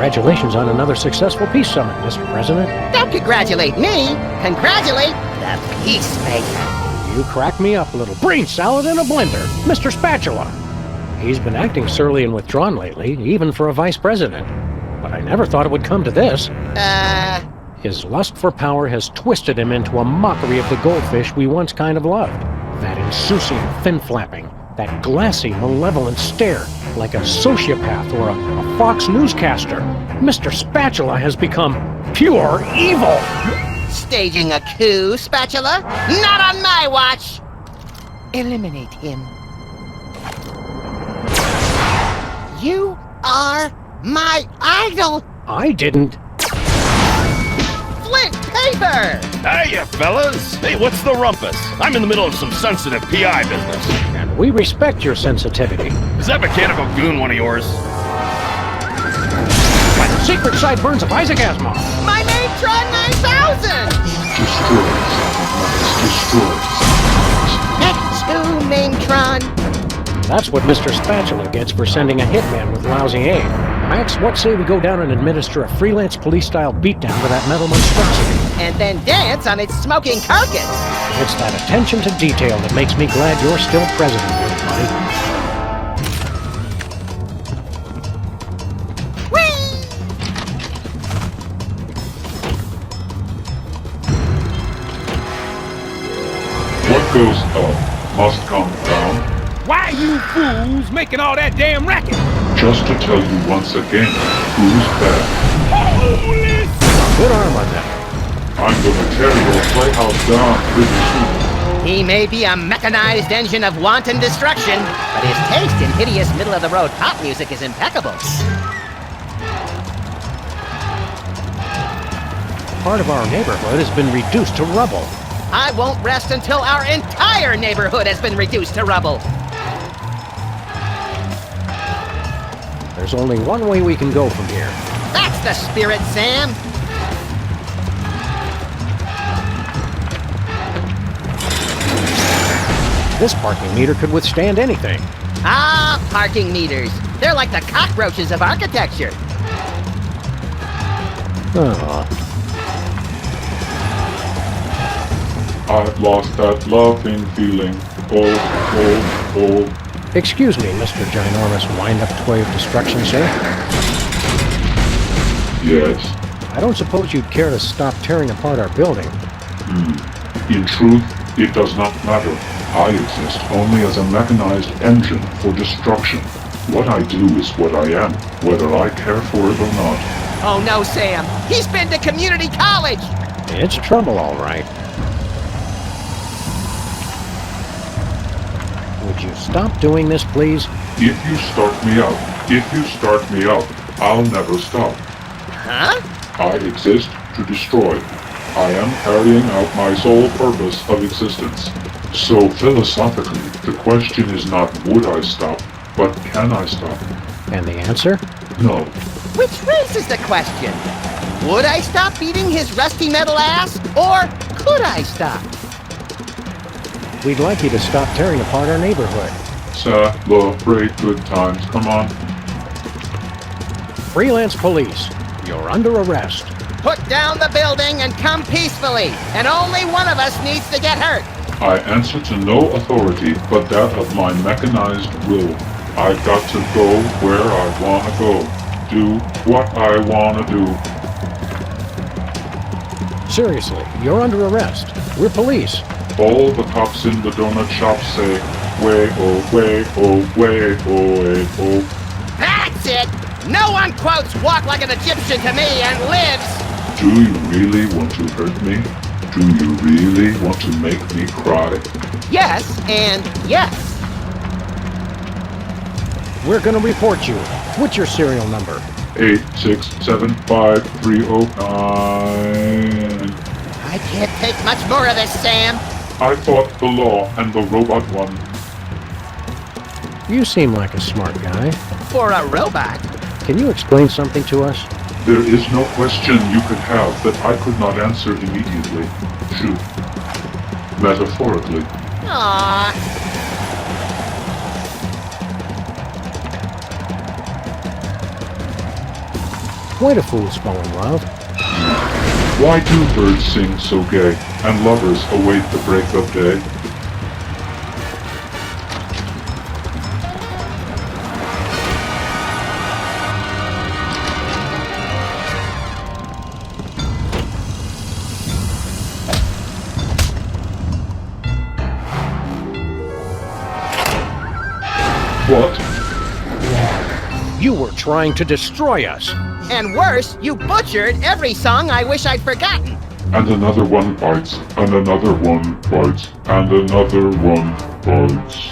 Congratulations on another successful peace summit, Mr. President. Don't congratulate me! Congratulate the peacemaker! You crack me up, little brain salad in a blender, Mr. Spatula. He's been acting surly and withdrawn lately, even for a vice president. But I never thought it would come to this. His lust for power has twisted him into a mockery of the goldfish we once kind of loved. That insouciant fin-flapping, that glassy, malevolent stare, like a sociopath or a Fox newscaster. Mr. Spatula has become pure evil! Staging a coup, Spatula? Not on my watch! Eliminate him. You are my idol! I didn't... Flint paper! Hiya, fellas! Hey, what's the rumpus? I'm in the middle of some sensitive PI business. And we respect your sensitivity. Is that mechanical goon one of yours? By the secret sideburns of Isaac Asimov! My Matron 9000! X2 Matron! That's what Mr. Spatula gets for sending a hitman with lousy aim. Max, what say we go down and administer a freelance police-style beatdown to that metal monstrosity? And then dance on its smoking carcass! It's that attention to detail that makes me glad you're still president, little buddy. Whee! What goes up must come down. Why you fools making all that damn racket? Just to tell you once again, who's bad. Holy... Good arm on that. I'm gonna tear your playhouse down pretty soon. He may be a mechanized engine of wanton destruction, but his taste in hideous middle-of-the-road pop music is impeccable. Part of our neighborhood has been reduced to rubble. I won't rest until our entire neighborhood has been reduced to rubble. There's only one way we can go from here. That's the spirit, Sam. This parking meter could withstand anything. Ah, parking meters. They're like the cockroaches of architecture. Oh. I've lost that loving feeling. Oh. Excuse me, Mr. Ginormous wind-up toy of destruction, sir. Yes. I don't suppose you'd care to stop tearing apart our building. In truth, it does not matter. I exist only as a mechanized engine for destruction. What I do is what I am, whether I care for it or not. Oh no, Sam. He's been to community college. It's trouble, all right. Would you stop doing this, please? If you start me out, I'll never stop. Huh? I exist to destroy. I am carrying out my sole purpose of existence. So philosophically, the question is not would I stop, but can I stop? And the answer? No. Which raises the question. Would I stop beating his rusty metal ass? Or could I stop? We'd like you to stop tearing apart our neighborhood. Celebrate good times. Come on. Freelance police, you're under arrest. Put down the building and come peacefully. And only one of us needs to get hurt. I answer to no authority but that of my mechanized will. I've got to go where I want to go. Do what I want to do. Seriously, you're under arrest. We're police. All the cops in the donut shop say, way, oh, way, oh, way, oh, way, oh. That's it! No one quotes "walk like an Egyptian" to me and lives! Do you really want to hurt me? Do you really want to make me cry? Yes, and yes. We're gonna report you. What's your serial number? 8675309. I can't take much more of this, Sam. I fought the law and the robot won. You seem like a smart guy. For a robot. Can you explain something to us? There is no question you could have that I could not answer immediately. Shoot. Metaphorically. Aww. quite a fool's fall in love. Why do birds sing so gay, and lovers await the break of day? What? You were trying to destroy us. And worse, you butchered every song I wish I'd forgotten. And another one bites, and another one bites, and another one bites.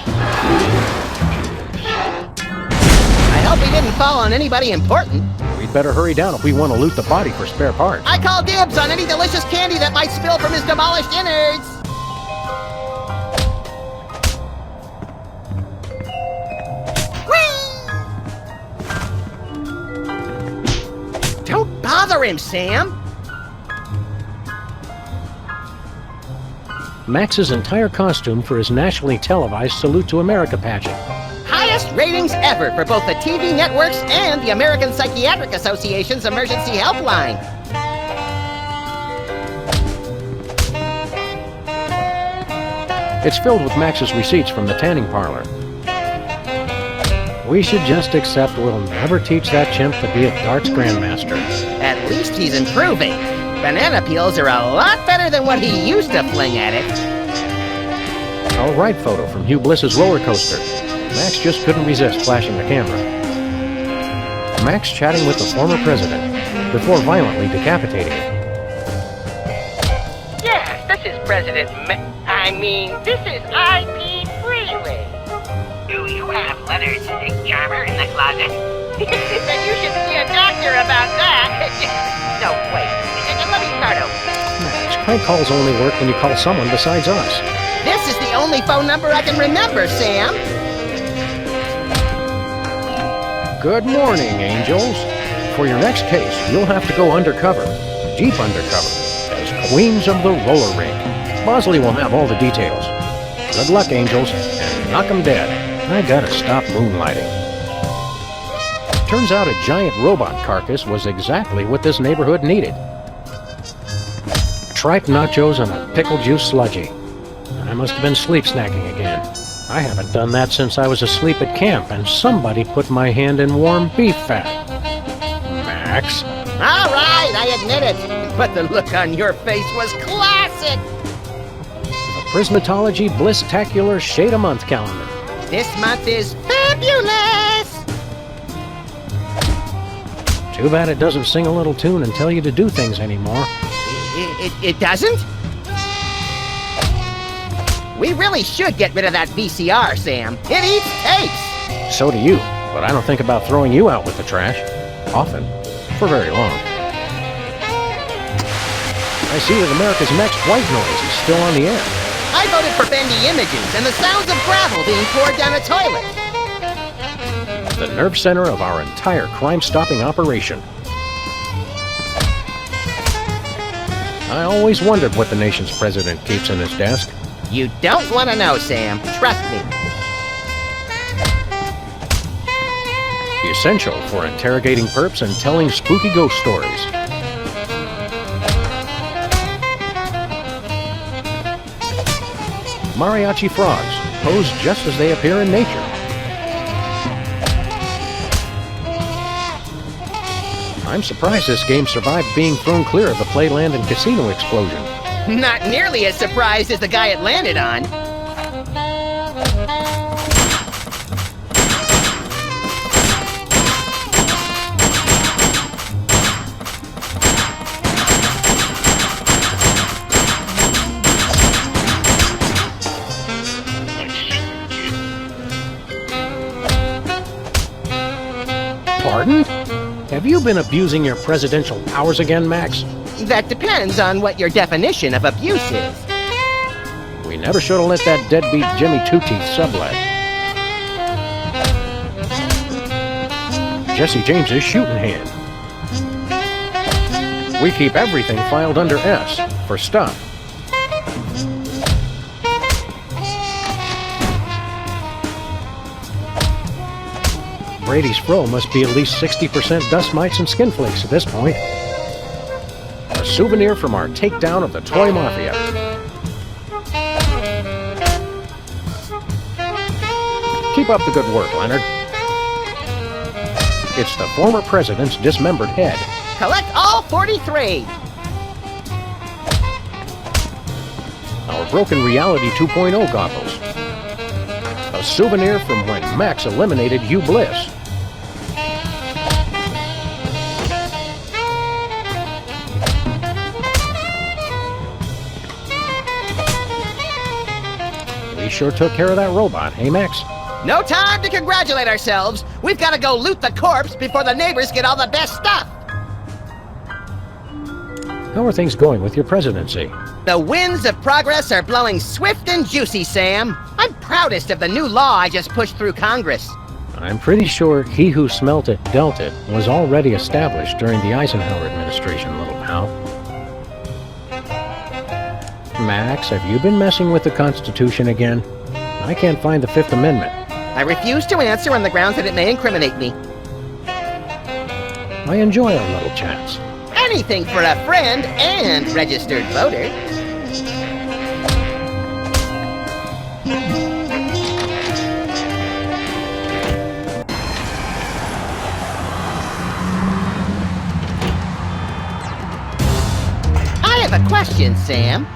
I hope he didn't fall on anybody important. We'd better hurry down if we want to loot the body for spare parts. I call dibs on any delicious candy that might spill from his demolished innards. Whee! Don't bother him, Sam. Max's entire costume for his nationally televised Salute to America pageant. Highest ratings ever for both the TV networks and the American Psychiatric Association's emergency helpline. It's filled with Max's receipts from the tanning parlor. We should just accept we'll never teach that chimp to be a darts grandmaster. At least he's improving. Banana peels are a lot better than what he used to fling at it. All right photo from Hugh Bliss's roller coaster. Max just couldn't resist flashing the camera. Max chatting with the former president before violently decapitating him. Yes, this is this is IP Freeway. Do you have Leonard Stick Charmer in the closet? Then you should see a doctor about that. No, wait. Let me start over. Max, prank calls only work when you call someone besides us. This is the only phone number I can remember, Sam. Good morning, angels. For your next case, you'll have to go undercover, deep undercover, as queens of the roller rink. Bosley will have all the details. Good luck, angels, and knock 'em dead. I gotta stop moonlighting. Turns out a giant robot carcass was exactly what this neighborhood needed. Tripe nachos and a pickle juice sludgy. I must have been sleep snacking again. I haven't done that since I was asleep at camp and somebody put my hand in warm beef fat. Max? All right, I admit it. But the look on your face was classic. A Prismatology Bliss-tacular Shade-a-Month calendar. This month is fabulous. Too bad it doesn't sing a little tune and tell you to do things anymore. It doesn't? We really should get rid of that VCR, Sam. It eats tapes. So do you, but I don't think about throwing you out with the trash. Often. For very long. I see that America's Next White Noise is still on the air. I voted for bendy images and the sounds of gravel being poured down a toilet. The nerve center of our entire crime-stopping operation. I always wondered what the nation's president keeps in his desk. You don't want to know, Sam. Trust me. Essential for interrogating perps and telling spooky ghost stories. Mariachi frogs, posed just as they appear in nature. I'm surprised this game survived being thrown clear of the Playland and Casino explosion. Not nearly as surprised as the guy it landed on. Pardon? Have you been abusing your presidential powers again, Max? That depends on what your definition of abuse is. We never should have let that deadbeat Jimmy Two-Teeth sublet. Jesse James's shooting hand. We keep everything filed under S for stuff. Brady's fro must be at least 60% dust mites and skin flakes at this point. A souvenir from our takedown of the toy mafia. Keep up the good work, Leonard. It's the former president's dismembered head. Collect all 43. Our Broken Reality 2.0 goggles. A souvenir from when Max eliminated Hugh Bliss. We sure took care of that robot, hey Max? No time to congratulate ourselves. We've got to go loot the corpse before the neighbors get all the best stuff. How are things going with your presidency? The winds of progress are blowing swift and juicy, Sam. I'm proudest of the new law I just pushed through Congress. I'm pretty sure he who smelt it dealt it was already established during the Eisenhower administration, little pal. Max, have you been messing with the Constitution again? I can't find the Fifth Amendment. I refuse to answer on the grounds that it may incriminate me. I enjoy our little chats. Anything for a friend and registered voter. I have a question, Sam.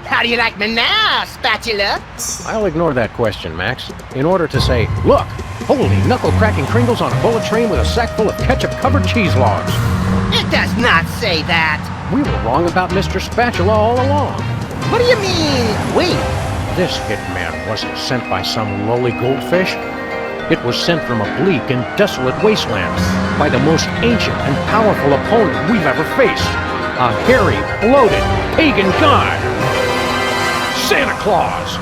How do you like me now, Spatula? I'll ignore that question, Max, in order to say, look, holy knuckle-cracking Kringles on a bullet train with a sack full of ketchup-covered cheese logs. It does not say that. We were wrong about Mr. Spatula all along. What do you mean, we? This hitman wasn't sent by some lowly goldfish. It was sent from a bleak and desolate wasteland by the most ancient and powerful opponent we've ever faced. A hairy, bloated, pagan god. Santa Claus!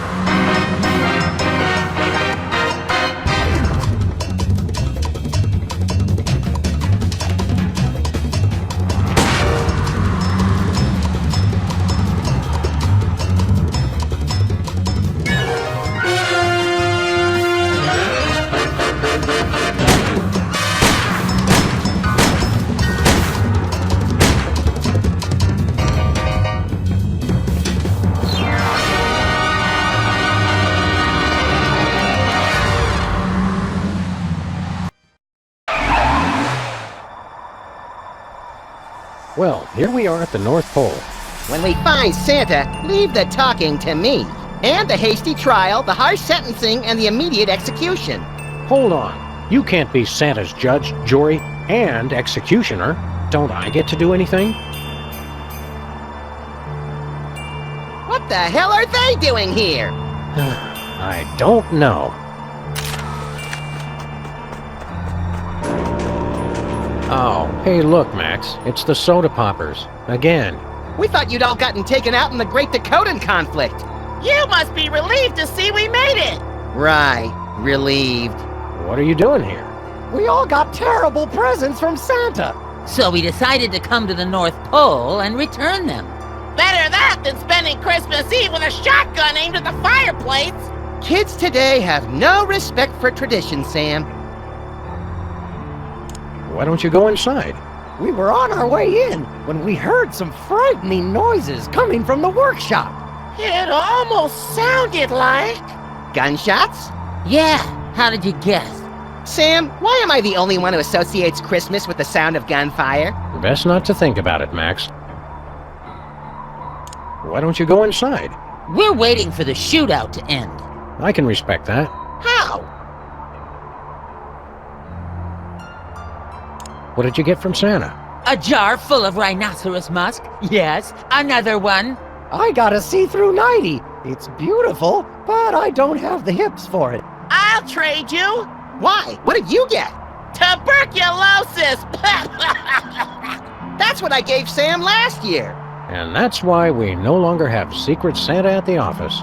Well, here we are at the North Pole. When we find Santa, leave the talking to me. And the hasty trial, the harsh sentencing, and the immediate execution. Hold on. You can't be Santa's judge, jury, and executioner. Don't I get to do anything? What the hell are they doing here? I don't know. Oh, hey look, Max. It's the soda poppers. Again. We thought you'd all gotten taken out in the Great Dakotan conflict. You must be relieved to see we made it. Right. Relieved. What are you doing here? We all got terrible presents from Santa. So we decided to come to the North Pole and return them. Better that than spending Christmas Eve with a shotgun aimed at the fireplace. Kids today have no respect for tradition, Sam. Why don't you go inside? We were on our way in when we heard some frightening noises coming from the workshop. It almost sounded like... Gunshots? Yeah, how did you guess? Sam, why am I the only one who associates Christmas with the sound of gunfire? Best not to think about it, Max. Why don't you go inside? We're waiting for the shootout to end. I can respect that. How? What did you get from Santa? A jar full of rhinoceros musk. Yes, another one. I got a see-through nightie. It's beautiful, but I don't have the hips for it. I'll trade you. Why? What did you get? Tuberculosis. That's what I gave Sam last year. And that's why we no longer have Secret Santa at the office.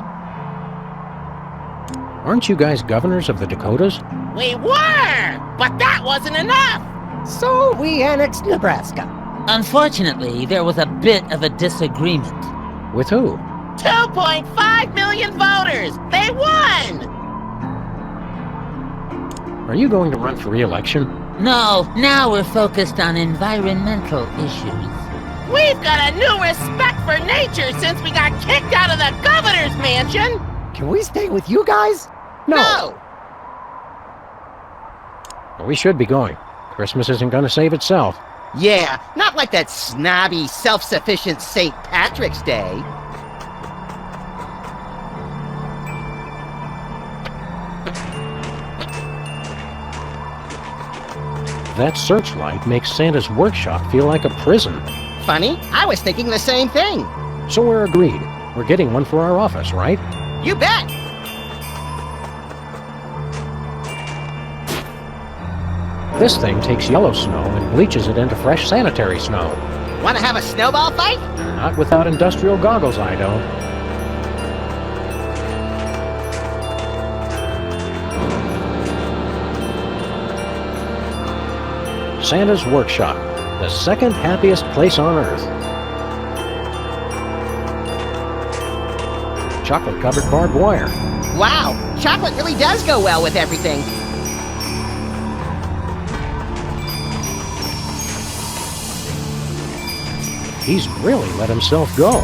Aren't you guys governors of the Dakotas? We were, but that wasn't enough. So we annexed Nebraska. Unfortunately, there was a bit of a disagreement. With who? 2.5 million voters. They won. are you going to run for re-election? No, now we're focused on environmental issues. We've got a new respect for nature since we got kicked out of the governor's mansion. Can we stay with you guys? No! We should be going. Christmas isn't going to save itself. Yeah, not like that snobby, self-sufficient St. Patrick's Day. That searchlight makes Santa's workshop feel like a prison. Funny, I was thinking the same thing. So we're agreed. We're getting one for our office, right? You bet! This thing takes yellow snow and bleaches it into fresh sanitary snow. Want to have a snowball fight? Not without industrial goggles, I don't. Santa's Workshop, the second happiest place on Earth. Chocolate-covered barbed wire. Wow, chocolate really does go well with everything. He's really let himself go.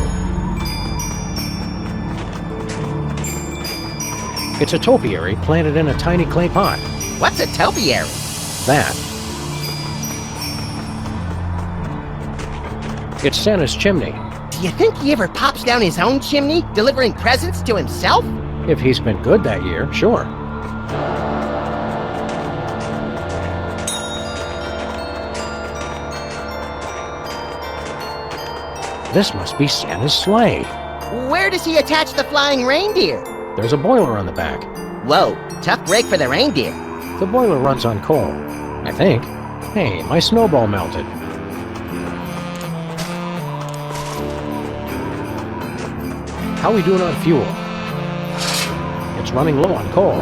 It's a topiary planted in a tiny clay pot. What's a topiary? That. It's Santa's chimney. Do you think he ever pops down his own chimney, delivering presents to himself? If he's been good that year, sure. This must be Santa's sleigh. Where does he attach the flying reindeer? There's a boiler on the back. Whoa, tough break for the reindeer. The boiler runs on coal, I think. Hey, my snowball melted. How we doing on fuel? It's running low on coal.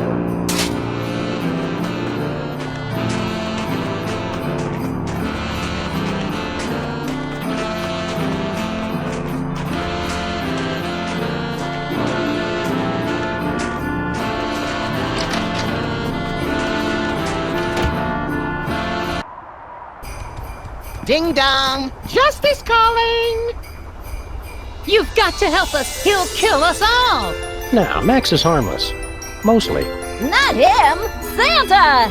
Ding dong! Justice calling! You've got to help us! He'll kill us all! Now, Max is harmless. Mostly. Not him! Santa!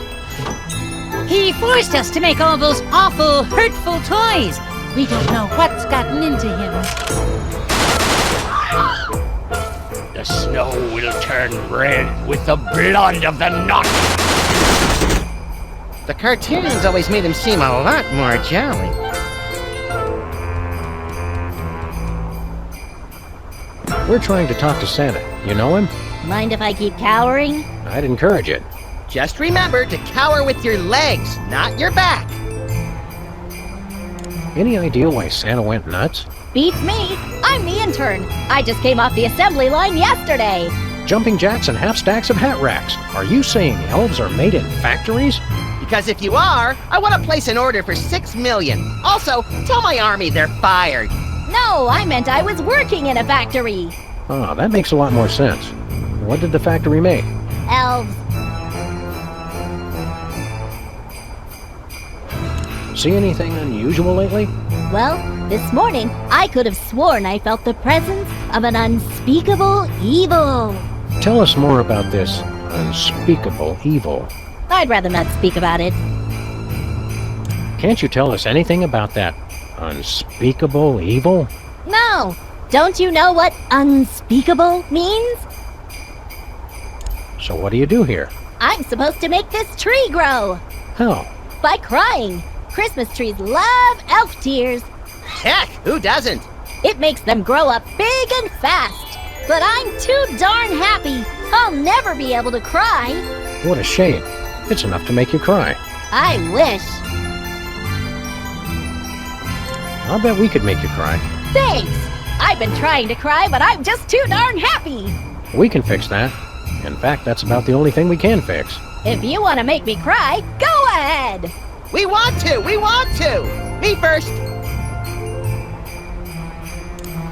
He forced us to make all those awful, hurtful toys! We don't know what's gotten into him. The snow will turn red with the blood of the naughty. The cartoons always made him seem a lot more jolly. We're trying to talk to Santa. You know him? Mind if I keep cowering? I'd encourage it. Just remember to cower with your legs, not your back. Any idea why Santa went nuts? Beats me! I'm the intern! I just came off the assembly line yesterday! Jumping jacks and half stacks of hat racks. Are you saying elves are made in factories? Because if you are, I want to place an order for 6 million. Also, tell my army they're fired. No, I meant I was working in a factory! Ah, that makes a lot more sense. What did the factory make? Elves. See anything unusual lately? Well, this morning, I could have sworn I felt the presence of an unspeakable evil. Tell us more about this unspeakable evil. I'd rather not speak about it. Can't you tell us anything about that unspeakable evil? No! Don't you know what unspeakable means? So what do you do here? I'm supposed to make this tree grow! How? By crying! Christmas trees love elf tears! Heck, who doesn't? It makes them grow up big and fast! But I'm too darn happy! I'll never be able to cry! What a shame. It's enough to make you cry. I wish! I'll bet we could make you cry. Thanks! I've been trying to cry, but I'm just too darn happy! We can fix that. In fact, that's about the only thing we can fix. If you want to make me cry, go ahead! We want to! We want to! Me first!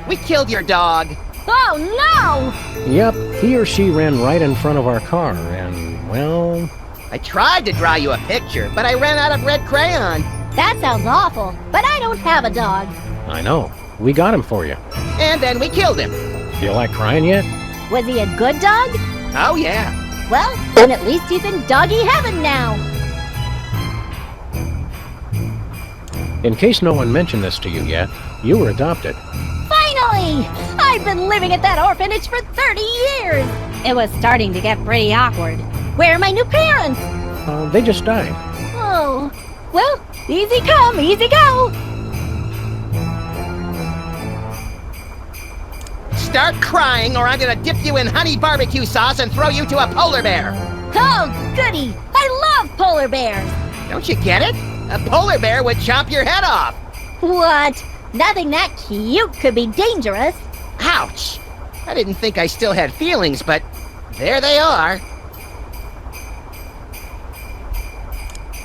We killed your dog. Oh no! Yep, he or she ran right in front of our car, and, well, I tried to draw you a picture, but I ran out of red crayon. That sounds awful, but I don't have a dog. I know. We got him for you. And then we killed him. Feel like crying yet? Was he a good dog? Oh, yeah. Well, then at least he's in doggy heaven now. In case no one mentioned this to you yet, you were adopted. Finally! I've been living at that orphanage for 30 years. It was starting to get pretty awkward. Where are my new parents? They just died. Oh, well, easy come, easy go. Start crying or I'm gonna dip you in honey barbecue sauce and throw you to a polar bear. Oh, goody! I love polar bears. Don't you get it? A polar bear would chop your head off. What? Nothing that cute could be dangerous. Ouch! I didn't think I still had feelings, but there they are.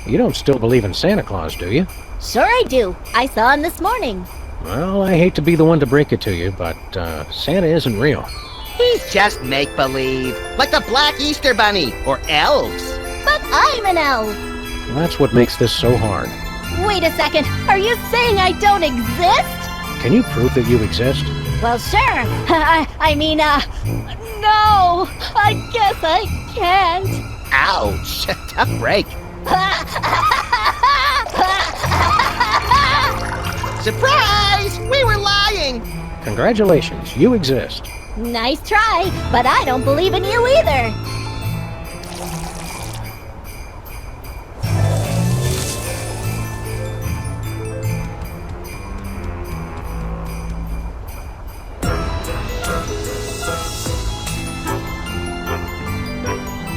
You don't still believe in Santa Claus, do you? Sure I do. I saw him this morning. Well, I hate to be the one to break it to you, but Santa isn't real. He's just make-believe, like the Black Easter Bunny or elves. But I'm an elf. That's what makes this so hard. Wait a second. Are you saying I don't exist? Can you prove that you exist? Well, sure. I mean, no. I guess I can't. Ouch! Tough break. Surprise! We were lying! Congratulations, you exist. Nice try, but I don't believe in you either.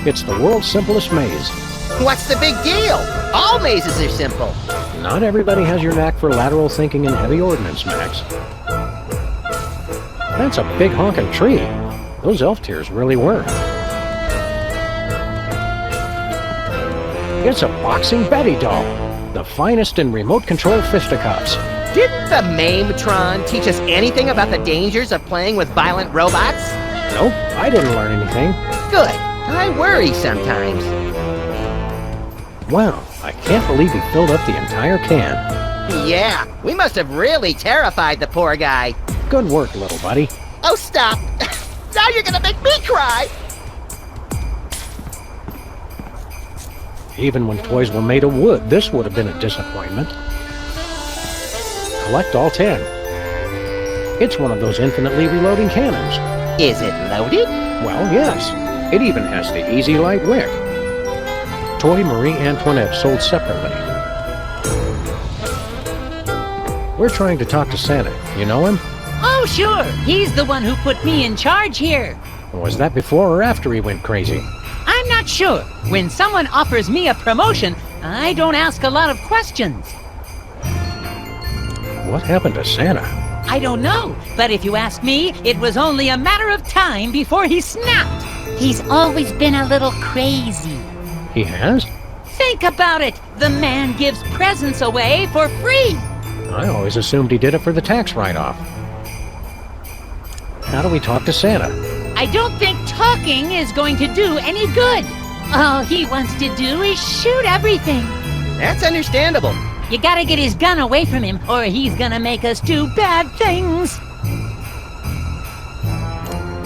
It's the world's simplest maze. What's the big deal? All mazes are simple. Not everybody has your knack for lateral thinking and heavy ordnance, Max. That's a big honking tree. Those elf tears really were. It's a boxing Betty doll. The finest in remote-control fisticuffs. Didn't the Mametron teach us anything about the dangers of playing with violent robots? Nope, I didn't learn anything. Good. I worry sometimes. Wow, I can't believe he filled up the entire can. Yeah, we must have really terrified the poor guy. Good work, little buddy. Oh, stop! Now you're gonna make me cry! Even when toys were made of wood, this would have been a disappointment. Collect all 10. It's one of those infinitely reloading cannons. Is it loaded? Well, yes. It even has the Easy Light wick. Toy Marie Antoinette sold separately. We're trying to talk to Santa. You know him? Oh, sure. He's the one who put me in charge here. Was that before or after he went crazy? I'm not sure. When someone offers me a promotion, I don't ask a lot of questions. What happened to Santa? I don't know, but if you ask me, it was only a matter of time before he snapped. He's always been a little crazy. He has? Think about it. The man gives presents away for free. I always assumed he did it for the tax write-off. How do we talk to Santa? I don't think talking is going to do any good. All he wants to do is shoot everything. That's understandable. You gotta get his gun away from him, or he's gonna make us do bad things.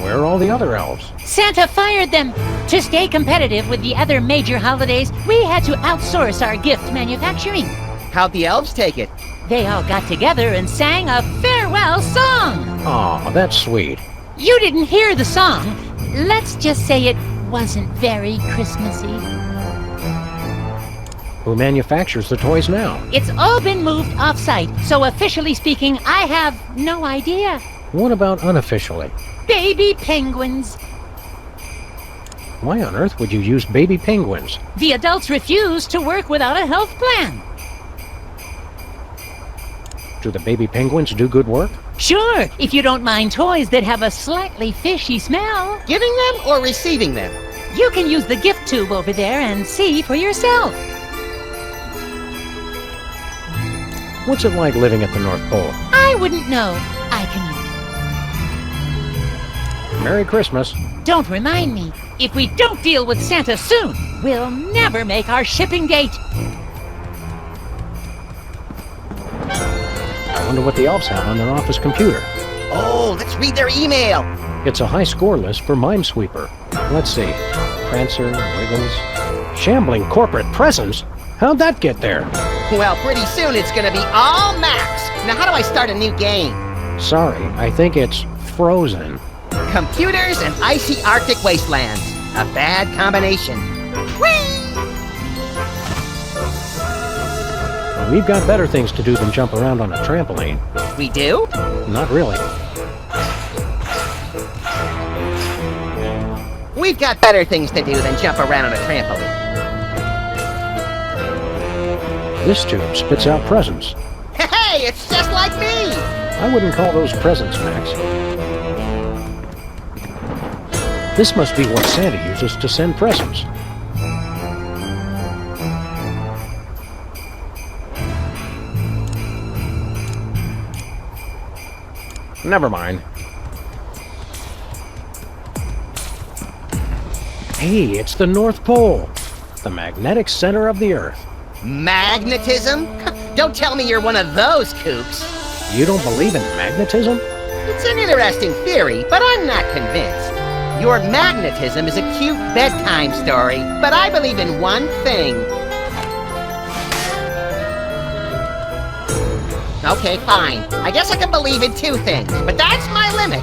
Where are all the other elves? Santa fired them. To stay competitive with the other major holidays, we had to outsource our gift manufacturing. How'd the elves take it? They all got together and sang a farewell song. Aw, that's sweet. You didn't hear the song. Let's just say it wasn't very Christmassy. Who manufactures the toys now? It's all been moved off-site, so officially speaking, I have no idea. What about unofficially? Baby penguins. Why on earth would you use baby penguins? The adults refuse to work without a health plan. Do the baby penguins do good work? Sure, if you don't mind toys that have a slightly fishy smell. Giving them or receiving them? You can use the gift tube over there and see for yourself. What's it like living at the North Pole? I wouldn't know. I can. Merry Christmas. Don't remind me. If we don't deal with Santa soon, we'll never make our shipping date. I wonder what the elves have on their office computer. Oh, let's read their email. It's a high score list for Minesweeper. Let's see. Prancer, Wiggles... Shambling corporate presence? How'd that get there? Well, pretty soon it's gonna be all max. Now, how do I start a new game? Sorry, I think it's frozen. Computers and icy Arctic wastelands. A bad combination. Whee! Well, we've got better things to do than jump around on a trampoline. We do? Not really. We've got better things to do than jump around on a trampoline. This tube spits out presents. Hey, it's just like me! I wouldn't call those presents, Max. This must be what Santa uses to send presents. Never mind. Hey, it's the North Pole, the magnetic center of the Earth. Magnetism? Don't tell me you're one of those kooks. You don't believe in magnetism? It's an interesting theory, but I'm not convinced. Your magnetism is a cute bedtime story, but I believe in one thing. Okay, fine. I guess I can believe in two things, but that's my limit.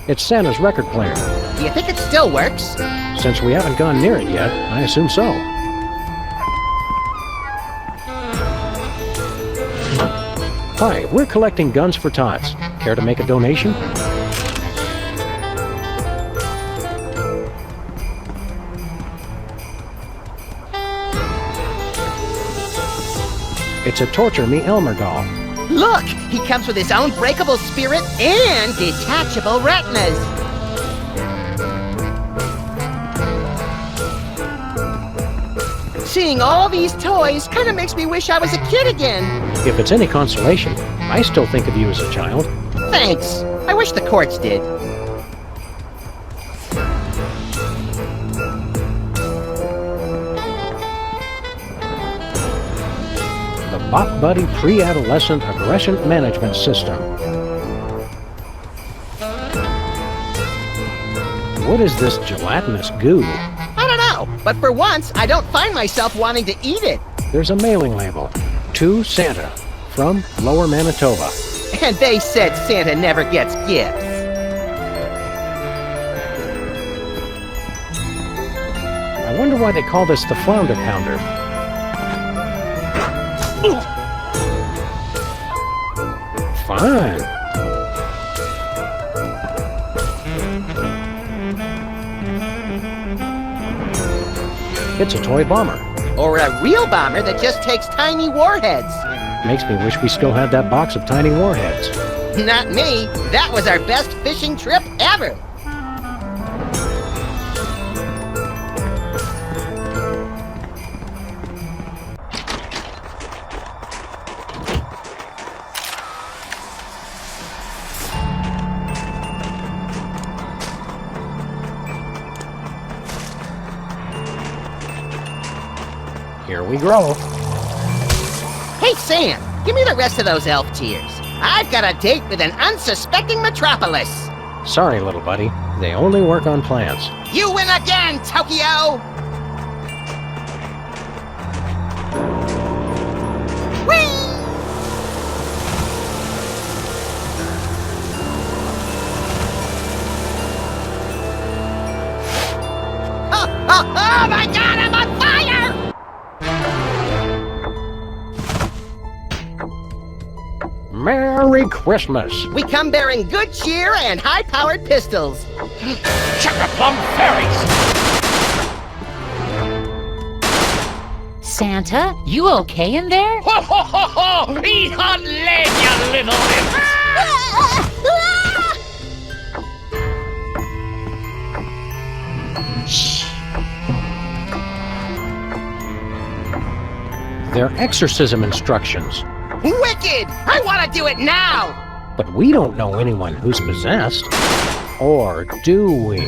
It's Santa's record player. Do you think it still works? Since we haven't gone near it yet, I assume so. Hi, we're collecting guns for tots. Care to make a donation? It's a Torture Me Elmer doll. Look! He comes with his own breakable spirit and detachable retinas! Seeing all these toys kind of makes me wish I was a kid again. If it's any consolation, I still think of you as a child. Thanks. I wish the courts did. The Bot Buddy Pre-Adolescent Aggression Management System. What is this gelatinous goo? I don't know, but for once, I don't find myself wanting to eat it. There's a mailing label. To Santa, from Lower Manitoba. And they said Santa never gets gifts. I wonder why they call this the Flounder Pounder. Fine. It's a toy bomber. Or a real bomber that just takes tiny warheads. Makes me wish we still had that box of tiny warheads. Not me. That was our best fishing trip ever. Here we go. Hey, Sam, give me the rest of those elf tears. I've got a date with an unsuspecting metropolis. Sorry, little buddy. They only work on plants. You win again, Tokyo! Whee! Oh my God, I'm on fire! Merry Christmas. We come bearing good cheer and high-powered pistols. Chuck-a-plum fairies! Santa, you okay in there? Ho ho ho ho! Eat hot lead, you little imp! Shh! They're exorcism instructions. Wicked! I want to do it now! But we don't know anyone who's possessed. Or do we?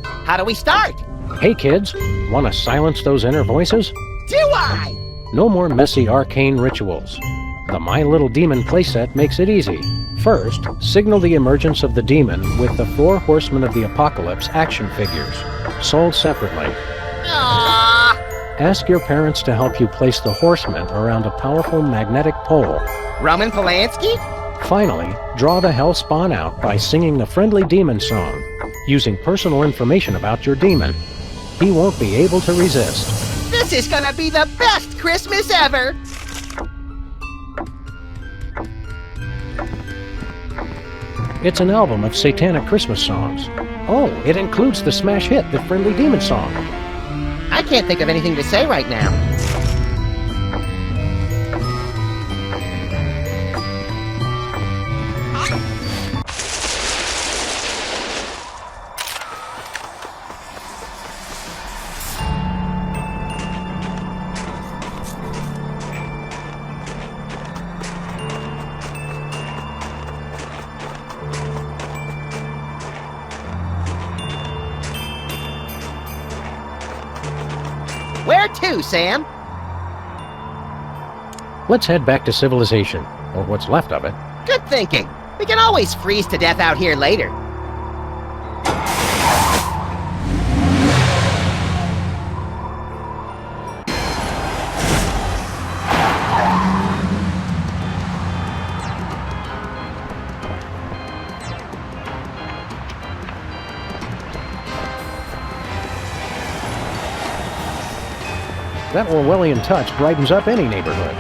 How do we start? Hey kids, want to silence those inner voices? Do I? No more messy arcane rituals. The My Little Demon playset makes it easy. First, signal the emergence of the demon with the 4 Horsemen of the Apocalypse action figures, sold separately. Aww. Ask your parents to help you place the horsemen around a powerful magnetic pole. Roman Polanski? Finally, draw the hellspawn out by singing the friendly demon song, using personal information about your demon. He won't be able to resist. This is gonna be the best Christmas ever! It's an album of satanic Christmas songs. Oh, it includes the smash hit, The Friendly Demon Song. I can't think of anything to say right now. Where to, Sam? Let's head back to civilization, or what's left of it. Good thinking. We can always freeze to death out here later. That Orwellian touch brightens up any neighborhood.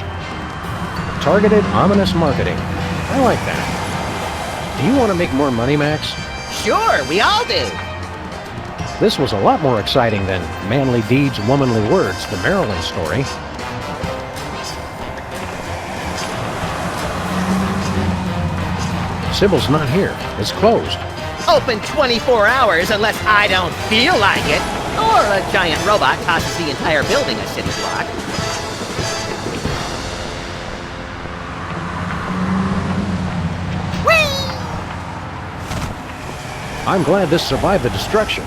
Targeted, ominous marketing. I like that. Do you want to make more money, Max? Sure, we all do. This was a lot more exciting than Manly Deeds, Womanly Words, the Maryland story. Sybil's not here. It's closed. Open 24 hours unless I don't feel like it. Or a giant robot tosses the entire building a city block. Whee! I'm glad this survived the destruction.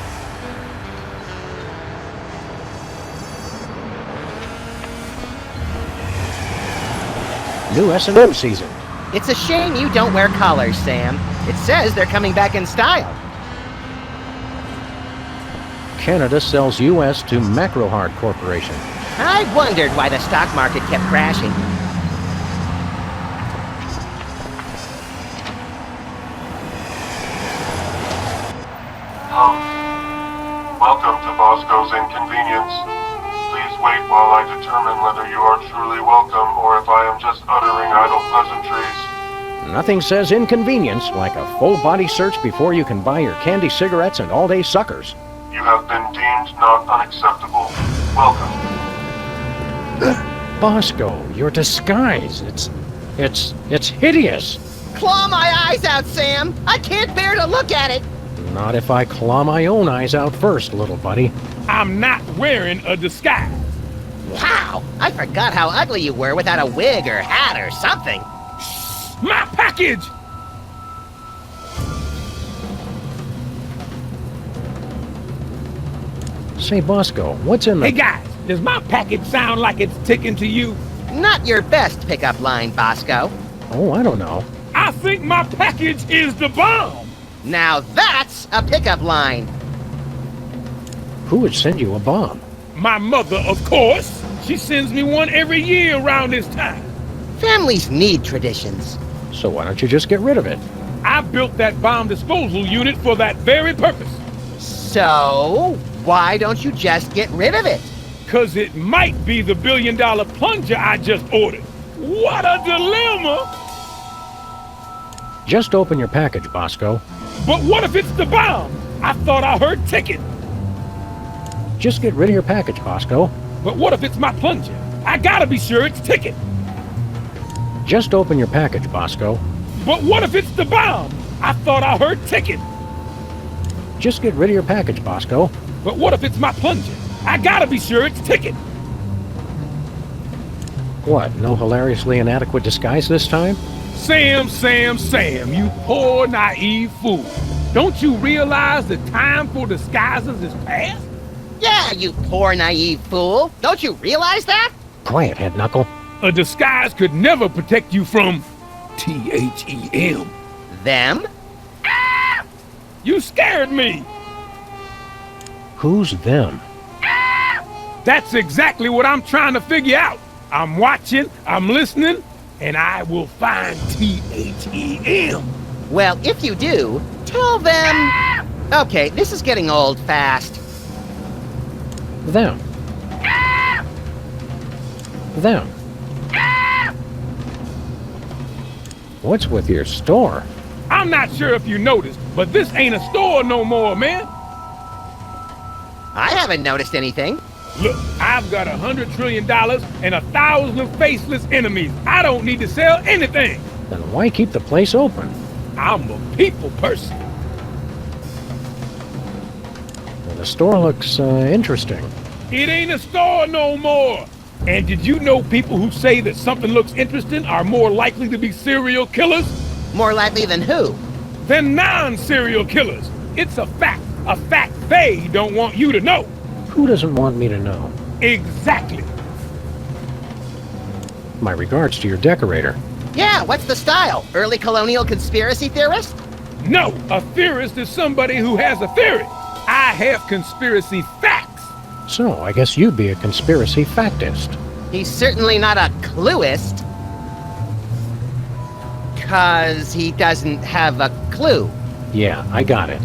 New S&M season. It's a shame you don't wear collars, Sam. It says they're coming back in style. Canada sells U.S. to Macrohard Corporation. I wondered why the stock market kept crashing. Welcome to Bosco's Inconvenience. Please wait while I determine whether you are truly welcome or if I am just uttering idle pleasantries. Nothing says inconvenience like a full-body search before you can buy your candy cigarettes and all-day suckers. You have been deemed not unacceptable. Welcome. Bosco, your disguise. It's hideous. Claw my eyes out, Sam! I can't bear to look at it! Not if I claw my own eyes out first, little buddy. I'm not wearing a disguise. Wow! I forgot how ugly you were without a wig or hat or something. My package! Say, Bosco, what's in the... Hey guys, does my package sound like it's ticking to you? Not your best pickup line, Bosco. Oh, I don't know. I think my package is the bomb! Now that's a pickup line. Who would send you a bomb? My mother, of course. She sends me one every year around this time. Families need traditions. So why don't you just get rid of it? I built that bomb disposal unit for that very purpose. So, why don't you just get rid of it? 'Cause it might be the $1 billion plunger I just ordered. What a dilemma! Just open your package, Bosco. But what if it's the bomb? I thought I heard ticking. Just get rid of your package, Bosco. But what if it's my plunger? I gotta be sure it's ticking. Just open your package, Bosco. But what if it's the bomb? I thought I heard ticking. Just get rid of your package, Bosco. But what if it's my plunger? I gotta be sure it's ticking. What, no hilariously inadequate disguise this time? Sam, you poor naive fool. Don't you realize the time for disguises is past? Yeah, you poor naive fool. Don't you realize that? Quiet, Head Knuckle. A disguise could never protect you from THEM. Them? You scared me. Who's them? That's exactly what I'm trying to figure out. I'm watching, I'm listening, and I will find THEM. Well, if you do, tell them... Okay, this is getting old fast. Them. Them. What's with your store? I'm not sure if you noticed, but this ain't a store no more, man. I haven't noticed anything. Look, I've got $100 trillion and 1,000 faceless enemies. I don't need to sell anything. Then why keep the place open? I'm a people person. Well, the store looks, interesting. It ain't a store no more. And did you know people who say that something looks interesting are more likely to be serial killers? More likely than who? Than non-serial killers. It's a fact they don't want you to know. Who doesn't want me to know? Exactly. My regards to your decorator. Yeah, what's the style? Early colonial conspiracy theorist? No, a theorist is somebody who has a theory. I have conspiracy facts. So, I guess you'd be a conspiracy factist. He's certainly not a clueist. 'Cause he doesn't have a clue. Yeah, I got it.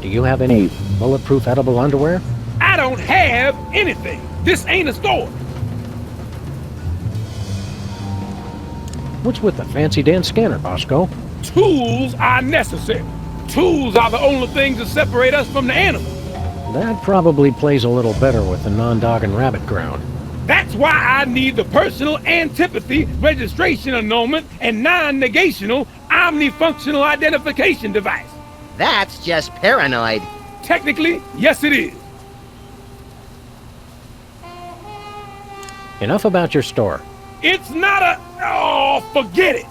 Do you have any bulletproof edible underwear? I don't have anything. This ain't a store. What's with the fancy dance scanner, Bosco? Tools are necessary. Tools are the only things that separate us from the animals. That probably plays a little better with the non-dog and rabbit ground. That's why I need the personal antipathy registration annulment and non-negational omnifunctional identification device. That's just paranoid. Technically, yes it is. Enough about your store. It's not a... Oh, forget it.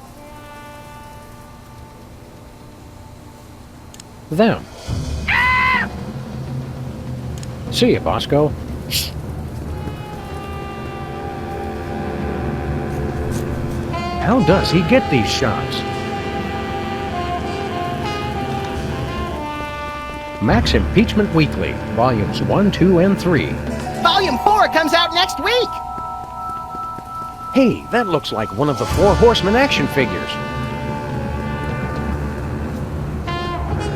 Them. See ya, Bosco. How does he get these shots? Max Impeachment Weekly, Volumes 1, 2, and 3. Volume 4 comes out next week! Hey, that looks like one of the Four Horsemen action figures.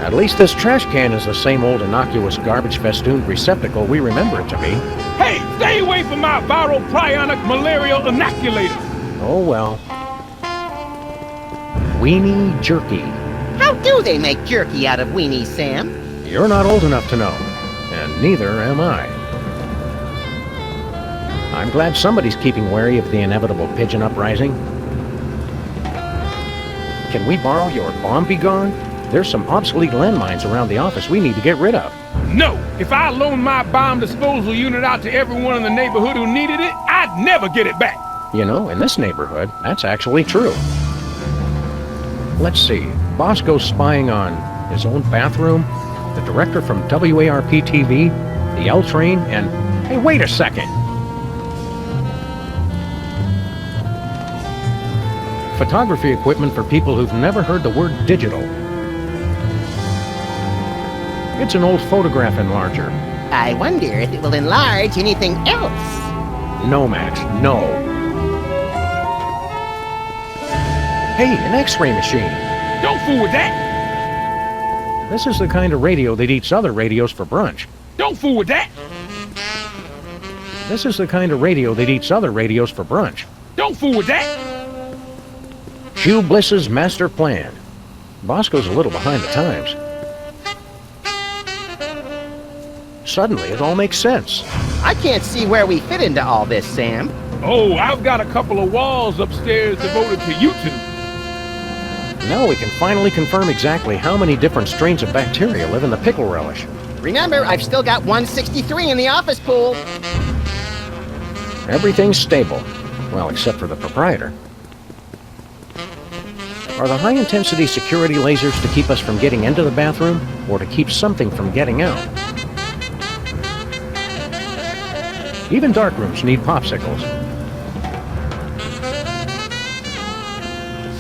At least this trash can is the same old innocuous garbage-festooned receptacle we remember it to be. Hey, stay away from my viral prionic malarial inoculator! Oh well. Weenie Jerky. How do they make jerky out of weenies, Sam? You're not old enough to know, and neither am I. I'm glad somebody's keeping wary of the inevitable pigeon uprising. Can we borrow your bomb be gone? There's some obsolete landmines around the office we need to get rid of. No! If I loaned my bomb disposal unit out to everyone in the neighborhood who needed it, I'd never get it back! You know, in this neighborhood, that's actually true. Let's see. Bosco's spying on his own bathroom, the director from WARP-TV, the L Train, and... Hey, wait a second! Photography equipment for people who've never heard the word digital. It's an old photograph enlarger. I wonder if it will enlarge anything else. No, Max, no. Hey, an X-ray machine. Don't fool with that! This is the kind of radio that eats other radios for brunch. Don't fool with that! This is the kind of radio that eats other radios for brunch. Don't fool with that! Hugh Bliss's master plan. Bosco's a little behind the times. Suddenly, it all makes sense. I can't see where we fit into all this, Sam. Oh, I've got a couple of walls upstairs devoted to you two. Now we can finally confirm exactly how many different strains of bacteria live in the pickle relish. Remember, I've still got 163 in the office pool. Everything's stable. Well, except for the proprietor. Are the high-intensity security lasers to keep us from getting into the bathroom, or to keep something from getting out? Even dark rooms need popsicles.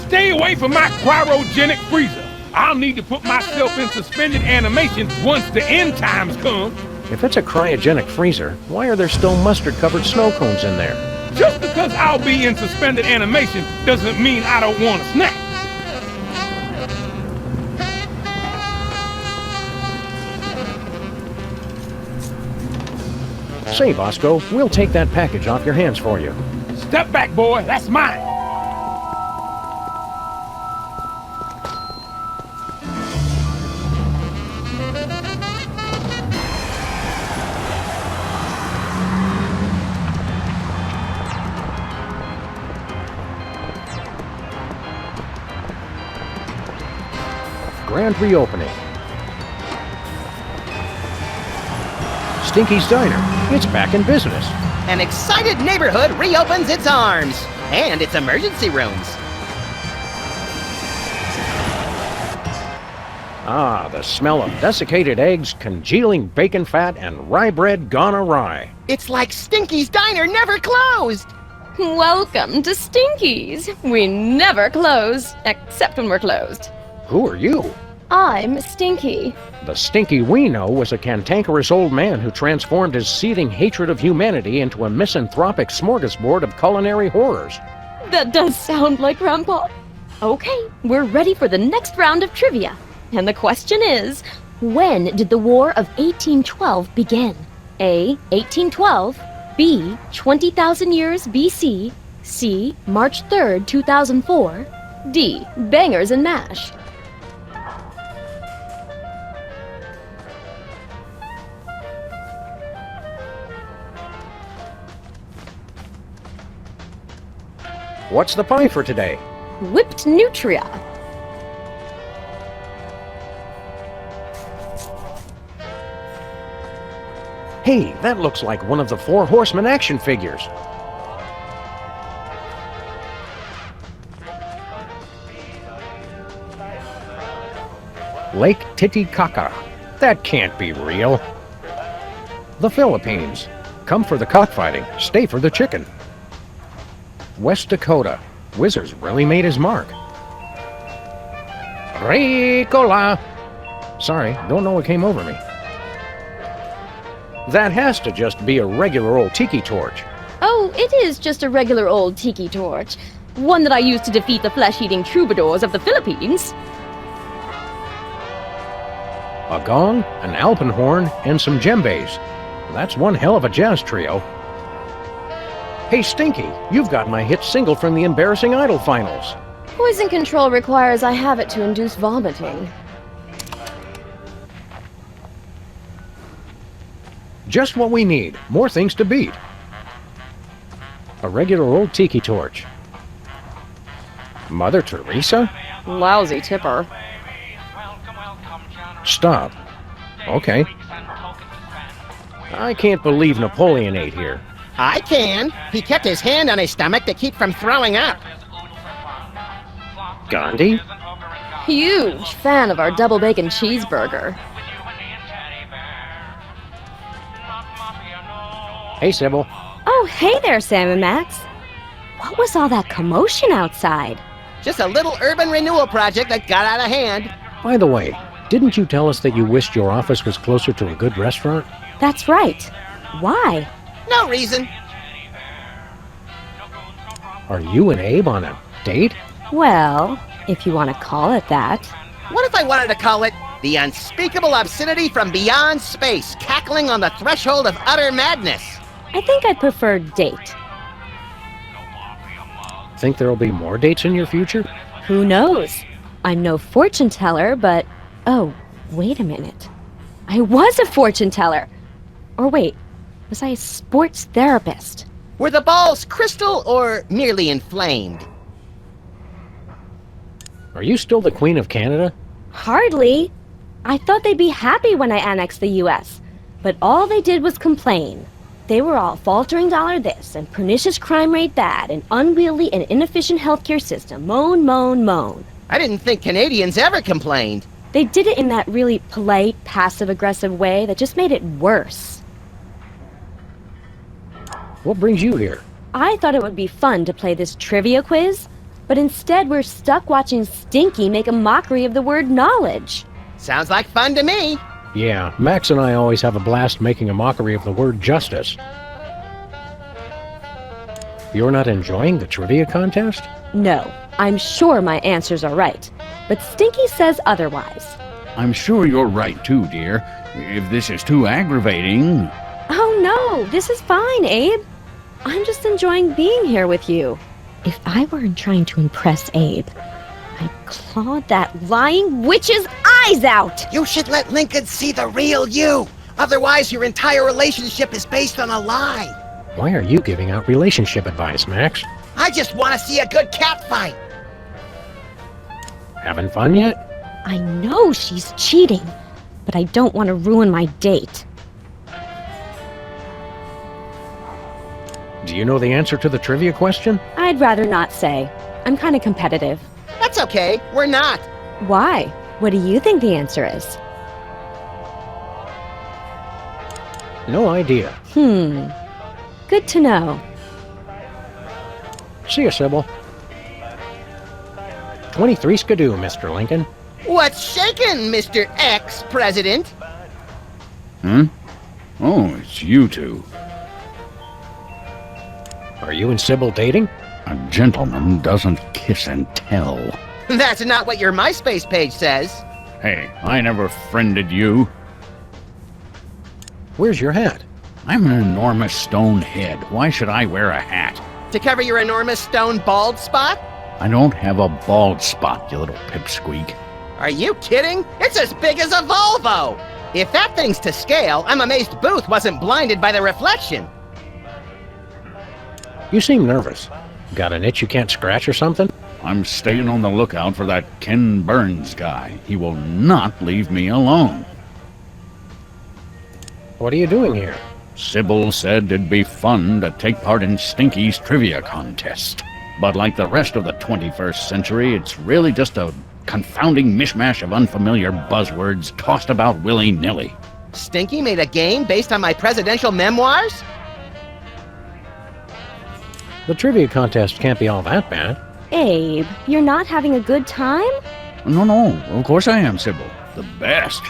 Stay away from my cryogenic freezer. I'll need to put myself in suspended animation once the end times come. If it's a cryogenic freezer, why are there still mustard-covered snow cones in there? Just because I'll be in suspended animation doesn't mean I don't want a snack. Say, Bosco, we'll take that package off your hands for you. Step back, boy. That's mine. Grand reopening. Stinky's Diner. It's back in business. An excited neighborhood reopens its arms and its emergency rooms. Ah, the smell of desiccated eggs, congealing bacon fat, and rye bread gone awry. It's like Stinky's Diner never closed. Welcome to Stinky's. We never close, except when we're closed. Who are you? I'm Stinky. The Stinky we know was a cantankerous old man who transformed his seething hatred of humanity into a misanthropic smorgasbord of culinary horrors. That does sound like Grandpa. Okay, we're ready for the next round of trivia. And the question is, when did the War of 1812 begin? A. 1812. B. 20,000 years BC. C. March 3rd, 2004. D. Bangers and mash. What's the pie for today? Whipped nutria. Hey, that looks like one of the Four Horsemen action figures. Lake Titicaca. That can't be real. The Philippines. Come for the cockfighting, stay for the chicken. West Dakota. Wizards really made his mark. Ricola. Sorry, don't know what came over me. That has to just be a regular old tiki torch. Oh, it is just a regular old tiki torch. One that I used to defeat the flesh-eating troubadours of the Philippines. A gong, an alpenhorn, and some djembes. That's one hell of a jazz trio. Hey, Stinky, you've got my hit single from the Embarrassing Idol finals. Poison control requires I have it to induce vomiting. Just what we need. More things to beat. A regular old tiki torch. Mother Teresa? Lousy tipper. Stop. Okay. I can't believe Napoleon ate here. I can. He kept his hand on his stomach to keep from throwing up. Gandhi? Huge fan of our double bacon cheeseburger. Hey, Sybil. Oh, hey there, Sam and Max. What was all that commotion outside? Just a little urban renewal project that got out of hand. By the way, didn't you tell us that you wished your office was closer to a good restaurant? That's right. Why? No reason. Are you and Abe on a date? Well, if you want to call it that. What if I wanted to call it the unspeakable obscenity from beyond space, cackling on the threshold of utter madness? I think I'd prefer date. Think there'll be more dates in your future? Who knows? I'm no fortune teller, but... Oh, wait a minute. I was a fortune teller! Or wait, was I a sports therapist? Were the balls crystal or merely inflamed? Are you still the Queen of Canada? Hardly. I thought they'd be happy when I annexed the U.S., but all they did was complain. They were all faltering dollar this, and pernicious crime rate that, and unwieldy and inefficient healthcare system. Moan, moan, moan. I didn't think Canadians ever complained. They did it in that really polite, passive-aggressive way that just made it worse. What brings you here? I thought it would be fun to play this trivia quiz, but instead we're stuck watching Stinky make a mockery of the word knowledge. Sounds like fun to me. Yeah, Max and I always have a blast making a mockery of the word justice. You're not enjoying the trivia contest? No, I'm sure my answers are right, but Stinky says otherwise. I'm sure you're right too, dear. If this is too aggravating... Oh no, this is fine, Abe. I'm just enjoying being here with you. If I weren't trying to impress Abe, I'd claw that lying witch's eyes out! You should let Lincoln see the real you. Otherwise, your entire relationship is based on a lie. Why are you giving out relationship advice, Max? I just want to see a good cat fight. Having fun yet? I know she's cheating, but I don't want to ruin my date. Do you know the answer to the trivia question? I'd rather not say. I'm kind of competitive. That's okay. We're not. Why? What do you think the answer is? No idea. Good to know. See you, Sybil. 23 skidoo, Mr. Lincoln. What's shaking, Mr. Ex-President? Oh, it's you two. Are you and Sybil dating? A gentleman doesn't kiss and tell. That's not what your MySpace page says. Hey, I never friended you. Where's your hat? I'm an enormous stone head. Why should I wear a hat? To cover your enormous stone bald spot? I don't have a bald spot, you little pipsqueak. Are you kidding? It's as big as a Volvo! If that thing's to scale, I'm amazed Booth wasn't blinded by the reflection. You seem nervous. Got an itch you can't scratch or something? I'm staying on the lookout for that Ken Burns guy. He will not leave me alone. What are you doing here? Sybil said it'd be fun to take part in Stinky's trivia contest. But like the rest of the 21st century, it's really just a confounding mishmash of unfamiliar buzzwords tossed about willy-nilly. Stinky made a game based on my presidential memoirs? The trivia contest can't be all that bad. Abe, you're not having a good time? No, of course I am, Sybil. The best.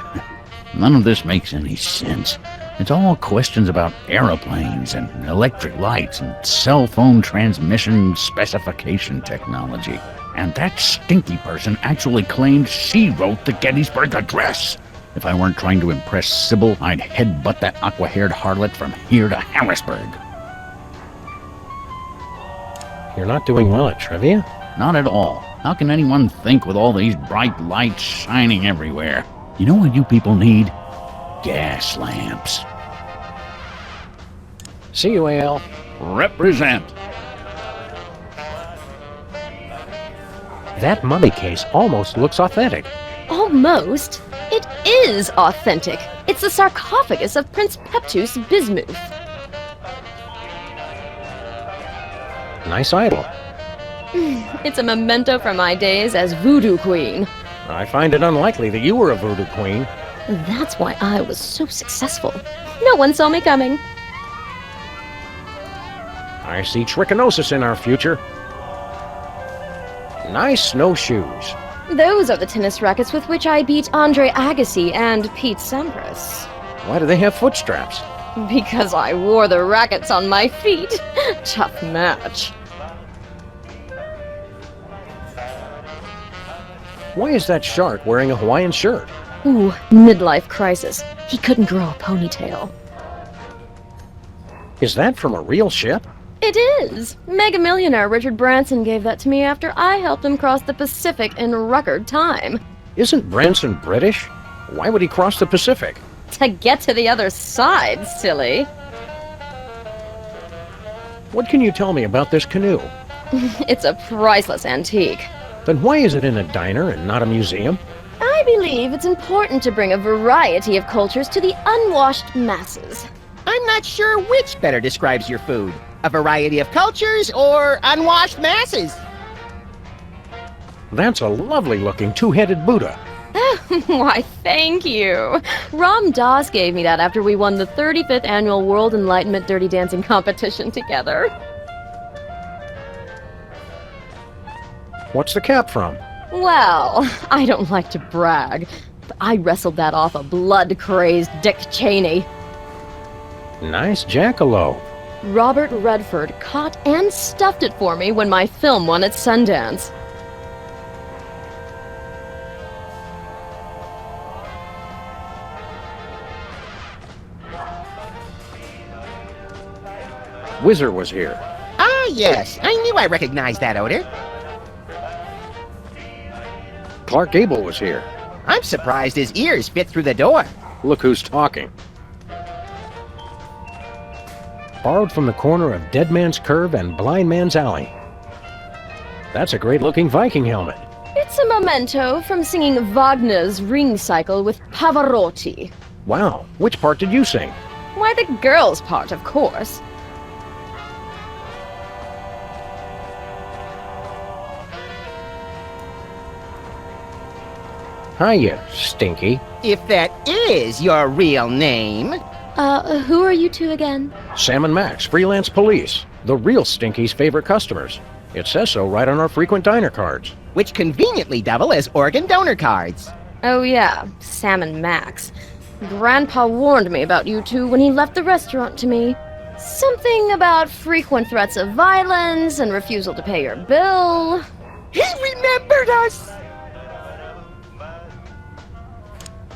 None of this makes any sense. It's all questions about aeroplanes and electric lights and cell phone transmission specification technology. And that Stinky person actually claimed she wrote the Gettysburg Address. If I weren't trying to impress Sybil, I'd headbutt that aqua-haired harlot from here to Harrisburg. You're not doing well at trivia? Not at all. How can anyone think with all these bright lights shining everywhere? You know what you people need? Gas lamps. See you, AL. Represent. That mummy case almost looks authentic. Almost. It is authentic. It's the sarcophagus of Prince Peptus Bismuth. Nice idol. It's a memento from my days as voodoo queen. I find it unlikely that you were a voodoo queen. That's why I was so successful. No one saw me coming. I see trichinosis in our future. Nice snowshoes. Those are the tennis rackets with which I beat Andre Agassi and Pete Sampras. Why do they have foot straps? Because I wore the rackets on my feet. Tough match. Why is that shark wearing a Hawaiian shirt? Ooh, midlife crisis. He couldn't grow a ponytail. Is that from a real ship? It is. Mega millionaire Richard Branson gave that to me after I helped him cross the Pacific in record time. Isn't Branson British? Why would he cross the Pacific? To get to the other side, silly. What can you tell me about this canoe? It's a priceless antique. Then why is it in a diner and not a museum? I believe it's important to bring a variety of cultures to the unwashed masses. I'm not sure which better describes your food. A variety of cultures or unwashed masses. That's a lovely-looking two-headed Buddha. Why, thank you. Ram Dass gave me that after we won the 35th Annual World Enlightenment Dirty Dancing Competition together. What's the cap from? Well, I don't like to brag, but I wrestled that off a blood-crazed Dick Cheney. Nice jackalope. Robert Redford caught and stuffed it for me when my film won at Sundance. Whizzer was here. Ah, yes. I knew I recognized that odor. Clark Gable was here. I'm surprised his ears fit through the door. Look who's talking. Borrowed from the corner of Dead Man's Curve and Blind Man's Alley. That's a great-looking Viking helmet. It's a memento from singing Wagner's Ring Cycle with Pavarotti. Wow, which part did you sing? Why, the girls' part, of course. Hiya, Stinky. If that is your real name. Who are you two again? Sam and Max, freelance police. The real Stinky's favorite customers. It says so right on our frequent diner cards. Which conveniently double as organ donor cards. Oh yeah, Sam and Max. Grandpa warned me about you two when he left the restaurant to me. Something about frequent threats of violence and refusal to pay your bill. He remembered us!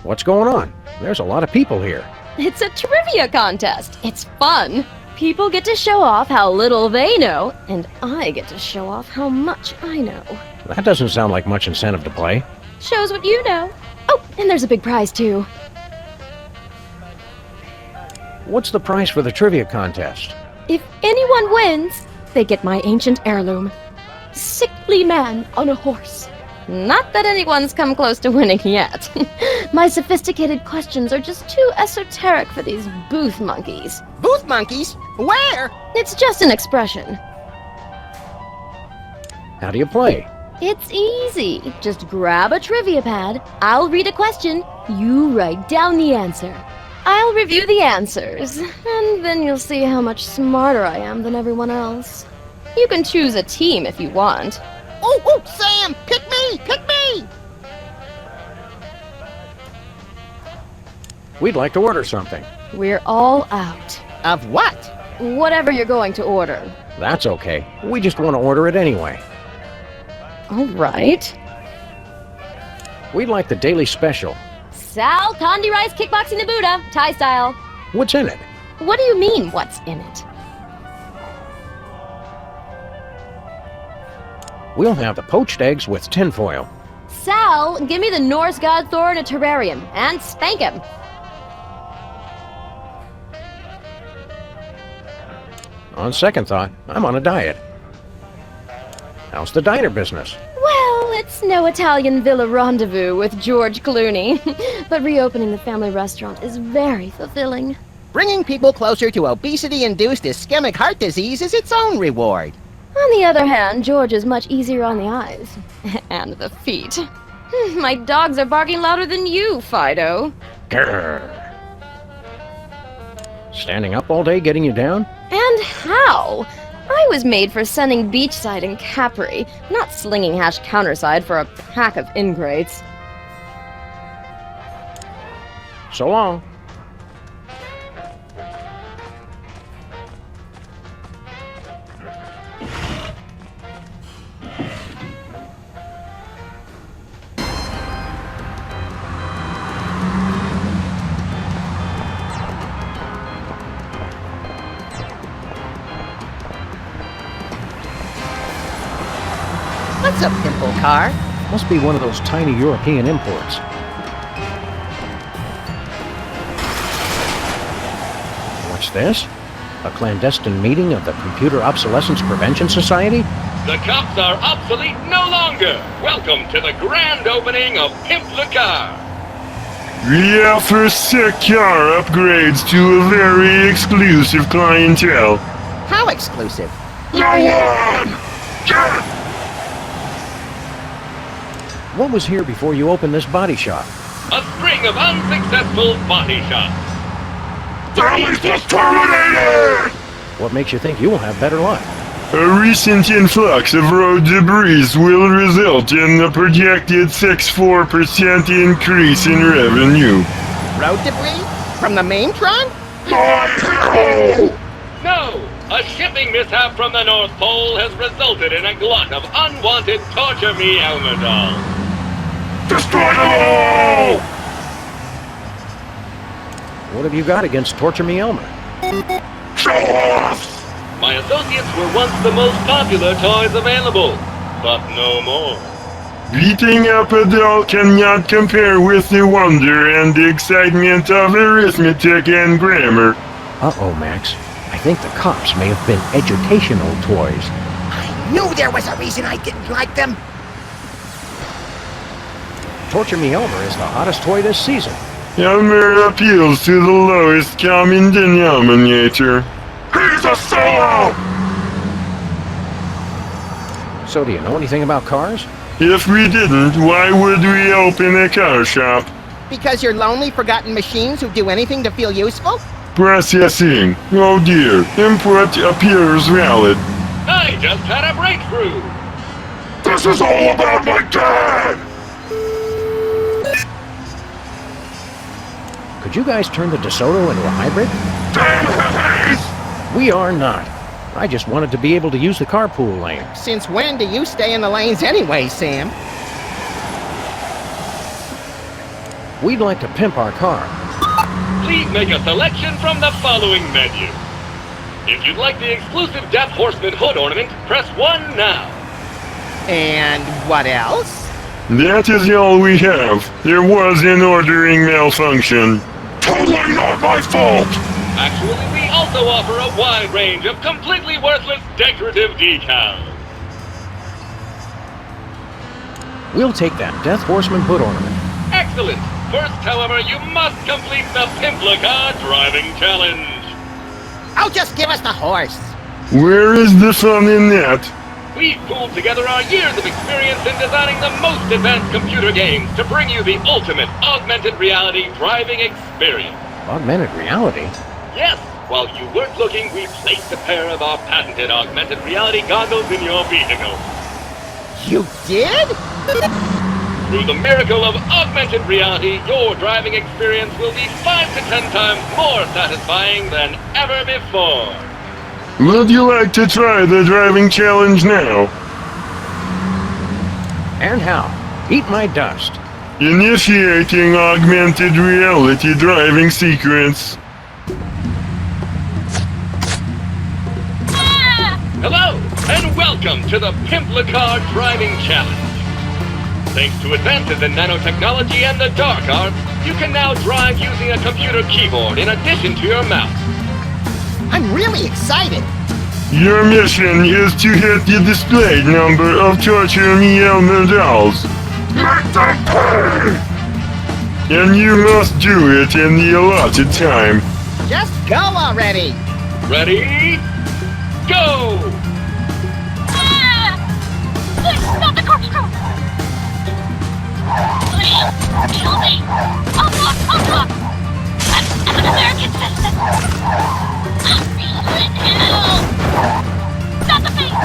What's going on? There's a lot of people here. It's a trivia contest. It's fun. People get to show off how little they know, and I get to show off how much I know. That doesn't sound like much incentive to play. Shows what you know. Oh, and there's a big prize too. What's the prize for the trivia contest? If anyone wins, they get my ancient heirloom. Sickly man on a horse. Not that anyone's come close to winning yet. My sophisticated questions are just too esoteric for these booth monkeys. Booth monkeys? Where? It's just an expression. How do you play? It's easy. Just grab a trivia pad, I'll read a question, you write down the answer. I'll review the answers, and then you'll see how much smarter I am than everyone else. You can choose a team if you want. Oh, Sam! Pick me! Pick me! We'd like to order something. We're all out. Of what? Whatever you're going to order. That's okay. We just want to order it anyway. All right. We'd like the daily special. Sal Condi Rice Kickboxing the Buddha, Thai style. What's in it? What do you mean, what's in it? We'll have the poached eggs with tinfoil. Sal, give me the Norse god Thor in a terrarium, and spank him. On second thought, I'm on a diet. How's the diner business? Well, it's no Italian villa rendezvous with George Clooney, but reopening the family restaurant is very fulfilling. Bringing people closer to obesity-induced ischemic heart disease is its own reward. On the other hand, George is much easier on the eyes. And the feet. My dogs are barking louder than you, Fido. Grrr. Standing up all day getting you down? And how? I was made for sunning beachside in Capri, not slinging hash counterside for a pack of ingrates. So long. What's a pimple car? Must be one of those tiny European imports. What's this? A clandestine meeting of the Computer Obsolescence Prevention Society? The cops are obsolete no longer. Welcome to the grand opening of Pimp the Car. We offer secure upgrades to a very exclusive clientele. How exclusive? What was here before you opened this body shop? A string of unsuccessful body shops. What makes you think you will have better luck? A recent influx of road debris will result in a projected 64% increase in revenue. Road debris? From the main Tron? No! A shipping mishap from the North Pole has resulted in a glut of unwanted Torture Me Elmer dolls. Destroy them all! What have you got against Torture Me Elmer? Show off! My associates were once the most popular toys available, but no more. Beating up a doll cannot compare with the wonder and excitement of arithmetic and grammar. Uh-oh, Max. I think the cops may have been educational toys. I knew there was a reason I didn't like them. Torture Me Elmer is the hottest toy this season. Elmer appeals to the lowest common denominator. He's a sellout! So do you know anything about cars? If we didn't, why would we open a car shop? Because you're lonely, forgotten machines who do anything to feel useful? Processing. Oh dear. Input appears valid. I just had a breakthrough! This is all about my dad! Could you guys turn the DeSoto into a hybrid? We are not. I just wanted to be able to use the carpool lane. Since when do you stay in the lanes anyway, Sam? We'd like to pimp our car. Please make a selection from the following menu. If you'd like the exclusive Death Horseman hood ornament, press 1 now. And what else? That is all we have. There was an ordering malfunction. Totally not my fault! Actually, we also offer a wide range of completely worthless decorative decals. We'll take that Death Horseman hood ornament. Excellent! First, however, you must complete the Pimplica driving challenge. Oh, just give us the horse. Where is the fun in that? We've pooled together our years of experience in designing the most advanced computer games to bring you the ultimate augmented reality driving experience. Augmented reality? Yes, while you weren't looking, we placed a pair of our patented augmented reality goggles in your vehicle. You did? Through the miracle of augmented reality, your driving experience will be 5 to 10 times more satisfying than ever before. Would you like to try the driving challenge now? And how? Eat my dust. Initiating augmented reality driving sequence. Hello, and welcome to the Pimplica Driving Challenge. Thanks to advances in nanotechnology and the dark arts, you can now drive using a computer keyboard in addition to your mouse. I'm really excited. Your mission is to hit the display number of Torture Me Elmer dolls. Make them pay! And you must do it in the allotted time. Just go already. Ready? Go! Not the corkscrew! Kill me! I'll talk! I'm an American citizen! I'm feeling hell! Not the face!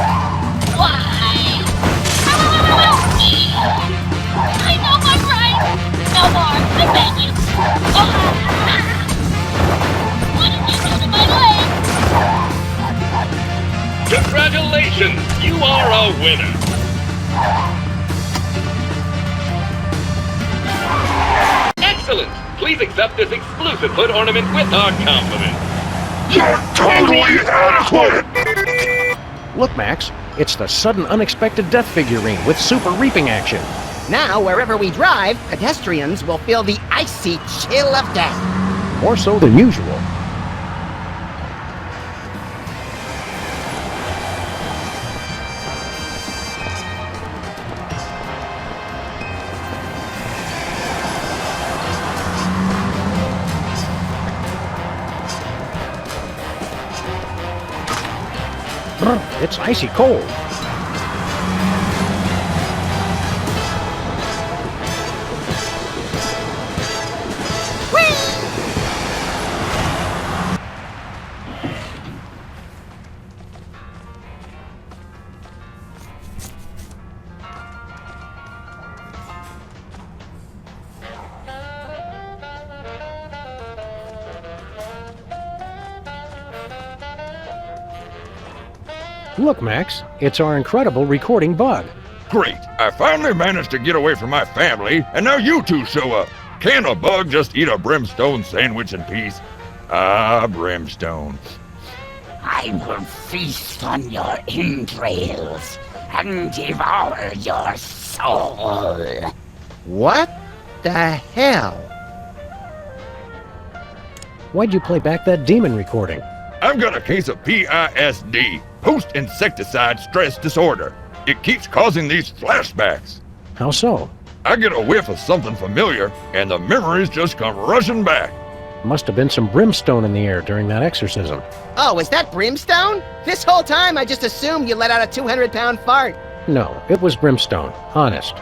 Why? I know my rights! No more! I beg you! What did you do to my leg? Congratulations! You are a winner! Excellent! Please accept this exclusive hood ornament with our compliments. You're totally adequate! Look, Max. It's the sudden unexpected death figurine with super reaping action. Now, wherever we drive, pedestrians will feel the icy chill of death. More so than usual. It's icy cold. Look, Max, it's our incredible recording bug. Great! I finally managed to get away from my family, and now you two show up. Can a bug just eat a brimstone sandwich in peace? Ah, brimstone. I will feast on your entrails and devour your soul. What the hell? Why'd you play back that demon recording? I've got a case of PISD, post-insecticide stress disorder. It keeps causing these flashbacks. How so? I get a whiff of something familiar, and the memories just come rushing back. Must have been some brimstone in the air during that exorcism. Oh, is that brimstone? This whole time I just assumed you let out a 200-pound fart. No, it was brimstone. Honest.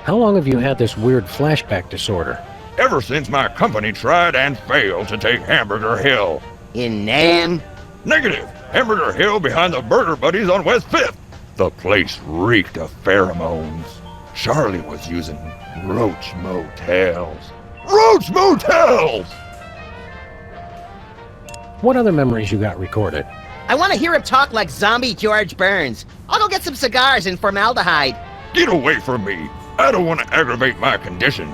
How long have you had this weird flashback disorder? Ever since my company tried and failed to take Hamburger Hill. In Nam? Negative! Hamburger Hill behind the Burger Buddies on West 5th. The place reeked of pheromones. Charlie was using Roach Motels. Roach Motels! What other memories you got recorded? I want to hear him talk like zombie George Burns. I'll go get some cigars and formaldehyde. Get away from me. I don't want to aggravate my condition.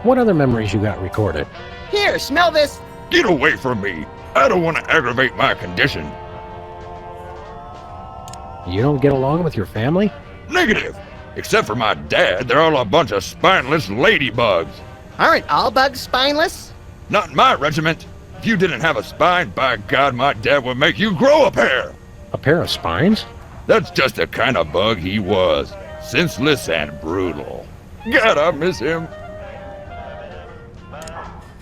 What other memories you got recorded? Here, smell this. Get away from me. I don't want to aggravate my condition. You don't get along with your family? Negative. Except for my dad, they're all a bunch of spineless ladybugs. Aren't all bugs spineless? Not in my regiment. If you didn't have a spine, by God, my dad would make you grow a pair. A pair of spines? That's just the kind of bug he was. Senseless and brutal. God, I miss him.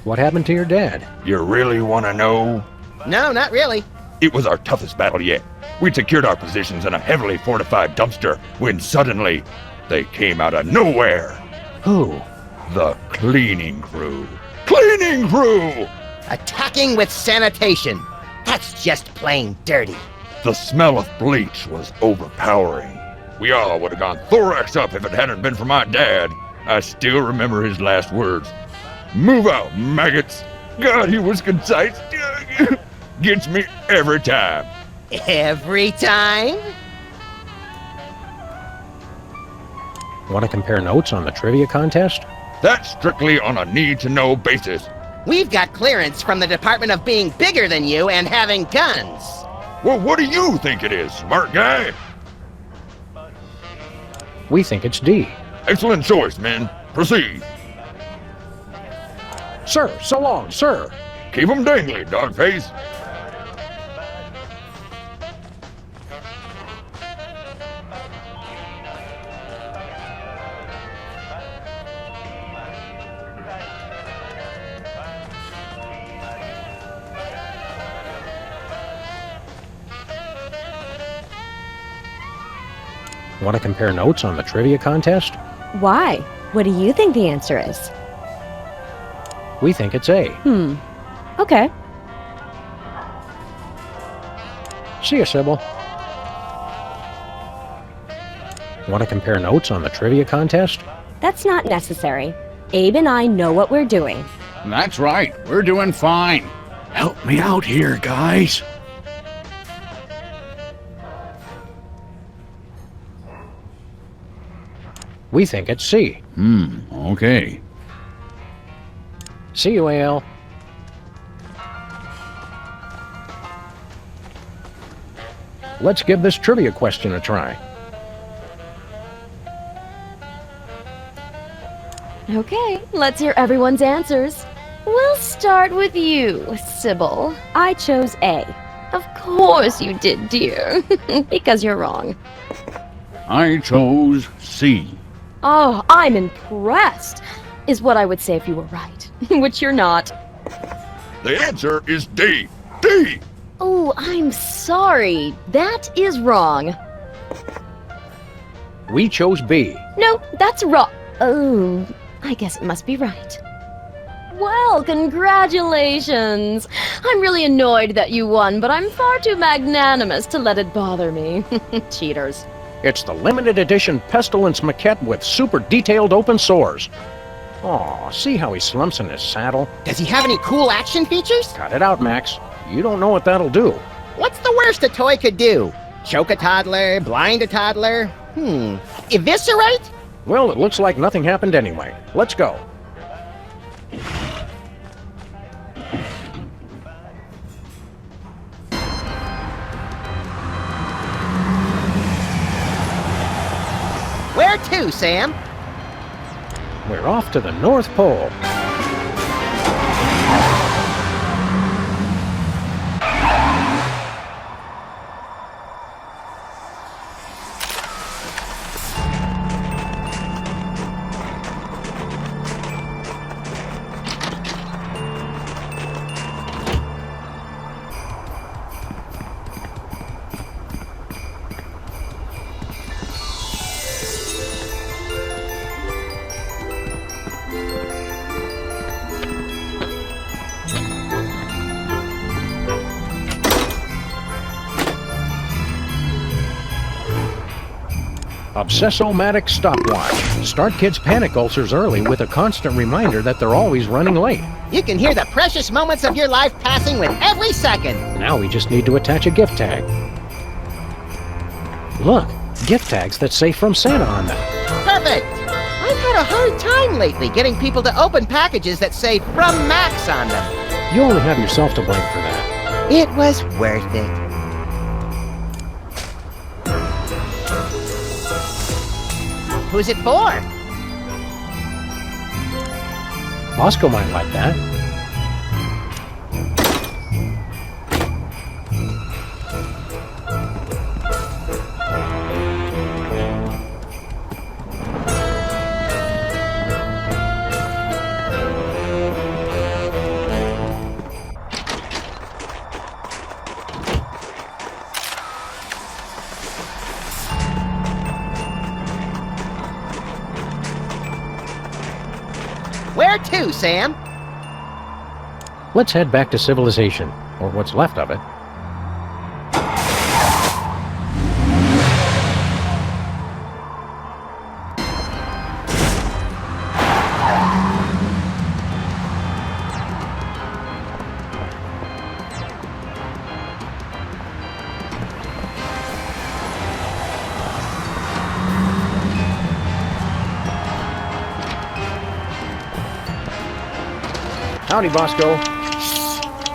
What happened to your dad? You really want to know? No, not really. It was our toughest battle yet. We secured our positions in a heavily fortified dumpster when suddenly they came out of nowhere. Who? The cleaning crew. Cleaning crew! Attacking with sanitation. That's just plain dirty. The smell of bleach was overpowering. We all would have gone thorax up if it hadn't been for my dad. I still remember his last words. Move out, maggots. God, he was concise. Gets me every time. Every time? Want to compare notes on the trivia contest? That's strictly on a need-to-know basis. We've got clearance from the Department of being bigger than you and having guns. Well, what do you think it is, smart guy? We think it's D. Excellent choice, men. Proceed. Sir, so long, sir. Keep 'em dangly, dogface. Want to compare notes on the trivia contest? Why? What do you think the answer is? We think it's A. Okay. See ya, Sybil. Want to compare notes on the trivia contest? That's not necessary. Abe and I know what we're doing. That's right. We're doing fine. Help me out here, guys. We think it's C. Okay. See you, AL. Let's give this trivia question a try. Okay, let's hear everyone's answers. We'll start with you, Sybil. I chose A. Of course you did, dear. Because you're wrong. I chose C. Oh, I'm impressed, is what I would say if you were right. Which you're not. The answer is D. D! Oh, I'm sorry. That is wrong. We chose B. No, that's wrong. Oh, I guess it must be right. Well, congratulations! I'm really annoyed that you won, but I'm far too magnanimous to let it bother me. Cheaters. It's the limited edition Pestilence maquette with super detailed open sores. Aw, see how he slumps in his saddle? Does he have any cool action features? Cut it out, Max. You don't know what that'll do. What's the worst a toy could do? Choke a toddler? Blind a toddler? Eviscerate? Well, it looks like nothing happened anyway. Let's go. Where to, Sam? We're off to the North Pole. Obsessomatic stopwatch. Start kids' panic ulcers early with a constant reminder that they're always running late. You can hear the precious moments of your life passing with every second. Now we just need to attach a gift tag. Look, gift tags that say From Santa on them. Perfect! I've had a hard time lately getting people to open packages that say From Max on them. You only have yourself to blame for that. It was worth it. Who's it for? Bosco might like that. Where to, Sam? Let's head back to civilization, or what's left of it. Howdy, Bosco.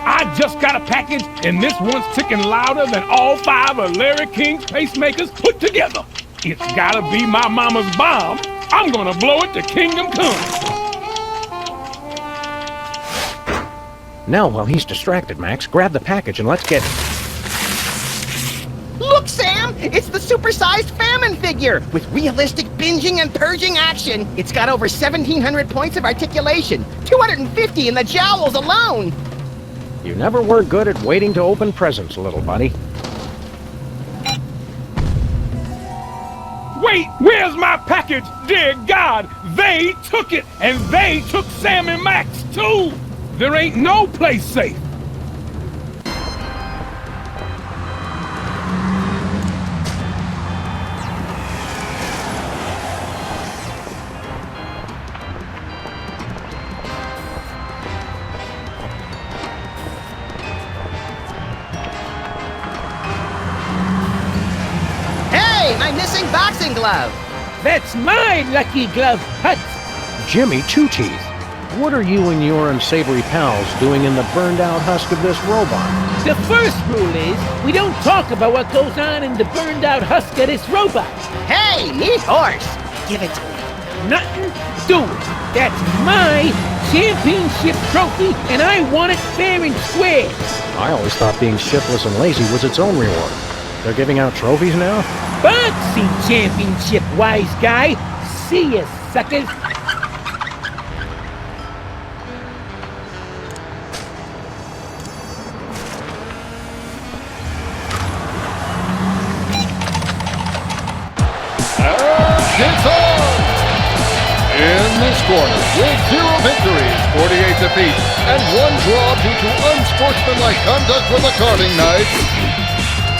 I just got a package, and this one's ticking louder than all 5 of Larry King's pacemakers put together. It's gotta be my mama's bomb. I'm gonna blow it to kingdom come. Now, while he's distracted, Max, grab the package and let's get it. Look, Sam! It's the supersized famine figure! With realistic binging and purging action. It's got over 1,700 points of articulation. 250 in the jowls alone! You never were good at waiting to open presents, little buddy. Wait, where's my package? Dear God, they took it, and they took Sam and Max, too! There ain't no place safe. My missing boxing glove! That's my lucky glove, Hut! Jimmy Two Teeth, what are you and your unsavory pals doing in the burned-out husk of this robot? The first rule is, we don't talk about what goes on in the burned-out husk of this robot. Hey, neat horse! Give it to me. Nothing doing. That's my championship trophy, and I want it fair and square. I always thought being shiftless and lazy was its own reward. They're giving out trophies now? Boxing championship, wise guy. See ya, suckers. it's on! In this corner, with 0 victories, 48 defeats, and 1 draw due to unsportsmanlike conduct with a carving knife,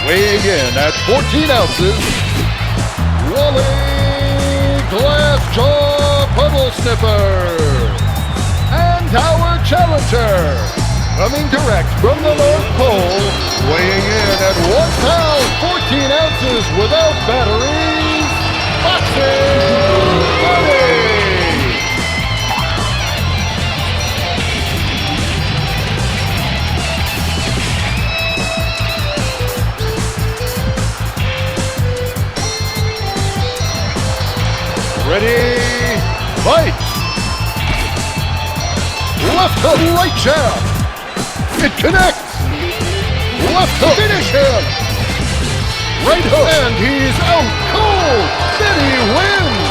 weighing in at 14 ounces, Wally Glassjaw Puddle Sniffer! And our challenger, coming direct from the North Pole, weighing in at 1 pound, 14 ounces without batteries, Boxing Buddy! Ready, fight! Left hook, right jab! It connects! Left hook, finish him! Right hook, and he's out cold! Then he wins!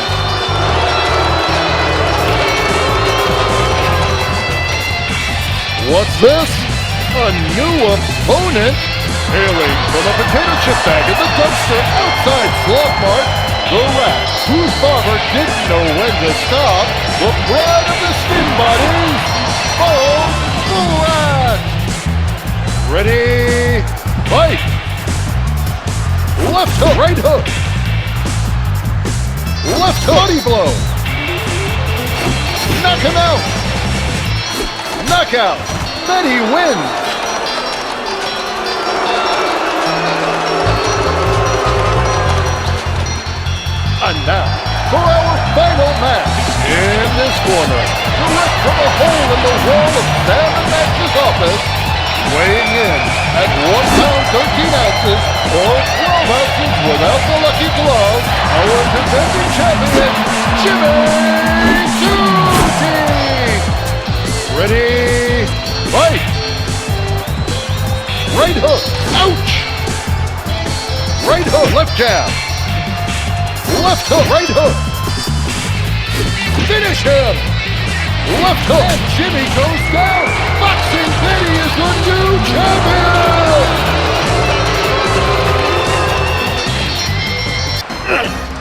What's this? A new opponent? Hailing from a potato chip bag in the dumpster outside Slot Mart, the rat, whose barber didn't know when to stop, the pride of the skin bodies, the rat! Ready, fight! Left hook, right hook! Left hook, body blow! Knock him out! Knockout! Then he wins! And now, for our final match, in this corner, direct from a hole in the wall of Sam and Max's office, weighing in at 1 pound 13 ounces, or 12 ounces without the lucky glove, our defending champion, Jimmy Sushi! Ready, fight! Right hook, ouch! Right hook, left jab! Left hook, right hook! Finish him! Left hook, and Jimmy goes down! Boxing Betty is the new champion!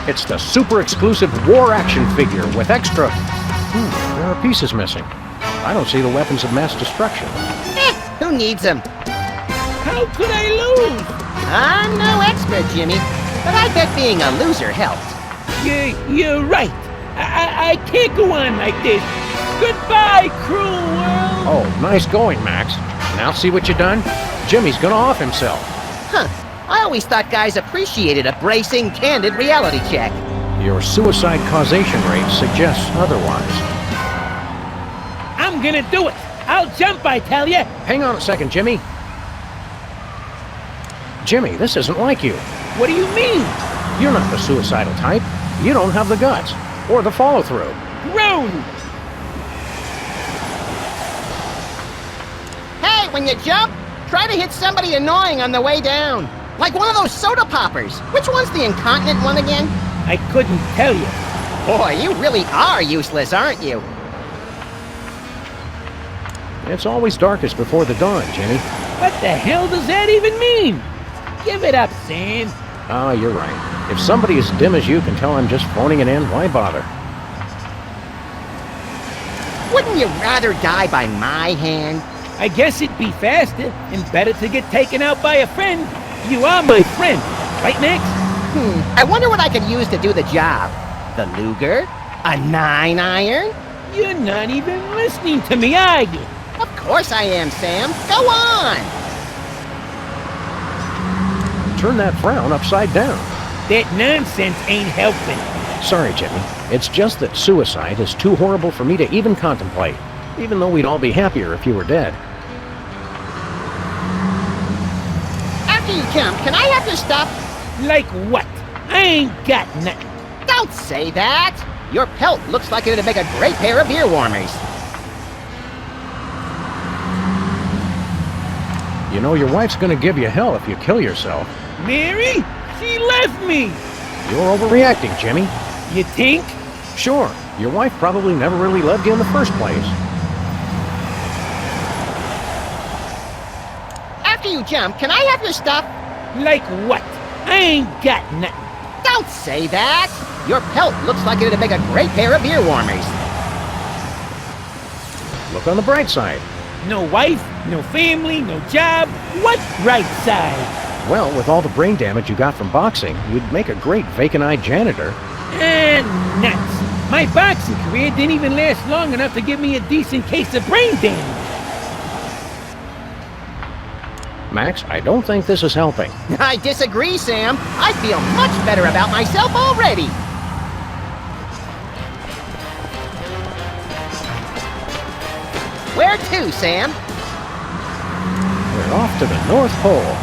It's the super exclusive war action figure with extra... there are pieces missing. I don't see the weapons of mass destruction. Who needs them? How could I lose? I'm no expert, Jimmy, but I bet being a loser helps. You're right. I can't go on like this. Goodbye, cruel world. Oh, nice going, Max. Now see what you done? Jimmy's gonna off himself. Huh. I always thought guys appreciated a bracing, candid reality check. Your suicide causation rate suggests otherwise. I'm gonna do it. I'll jump, I tell you. Hang on a second, Jimmy. Jimmy, this isn't like you. What do you mean? You're not the suicidal type. You don't have the guts. Or the follow-through. Grown! Hey, when you jump, try to hit somebody annoying on the way down. Like one of those soda poppers. Which one's the incontinent one again? I couldn't tell you. Boy, you really are useless, aren't you? It's always darkest before the dawn, Jimmy. What the hell does that even mean? Give it up, Sam. Ah, you're right. If somebody as dim as you can tell I'm just phoning it in, why bother? Wouldn't you rather die by my hand? I guess it'd be faster and better to get taken out by a friend. You are my friend, right, Max? I wonder what I could use to do the job. The Luger? A 9-iron? You're not even listening to me, are you? Of course I am, Sam. Go on! Turn that frown upside down. That nonsense ain't helping. Sorry, Jimmy. It's just that suicide is too horrible for me to even contemplate. Even though we'd all be happier if you were dead. After you jump, can I have your stuff? Like what? I ain't got nothing. Don't say that! Your pelt looks like it'd make a great pair of ear warmers. You know, your wife's gonna give you hell if you kill yourself. Mary? She left me! You're overreacting, Jimmy. You think? Sure. Your wife probably never really loved you in the first place. After you jump, can I have your stuff? Like what? I ain't got nothing. Don't say that. Your pelt looks like it'd make a great pair of ear warmers. Look on the bright side. No wife, no family, no job. What bright side? Well, with all the brain damage you got from boxing, you'd make a great vacant-eyed janitor. Nuts. My boxing career didn't even last long enough to give me a decent case of brain damage. Max, I don't think this is helping. I disagree, Sam. I feel much better about myself already. Where to, Sam? We're off to the North Pole.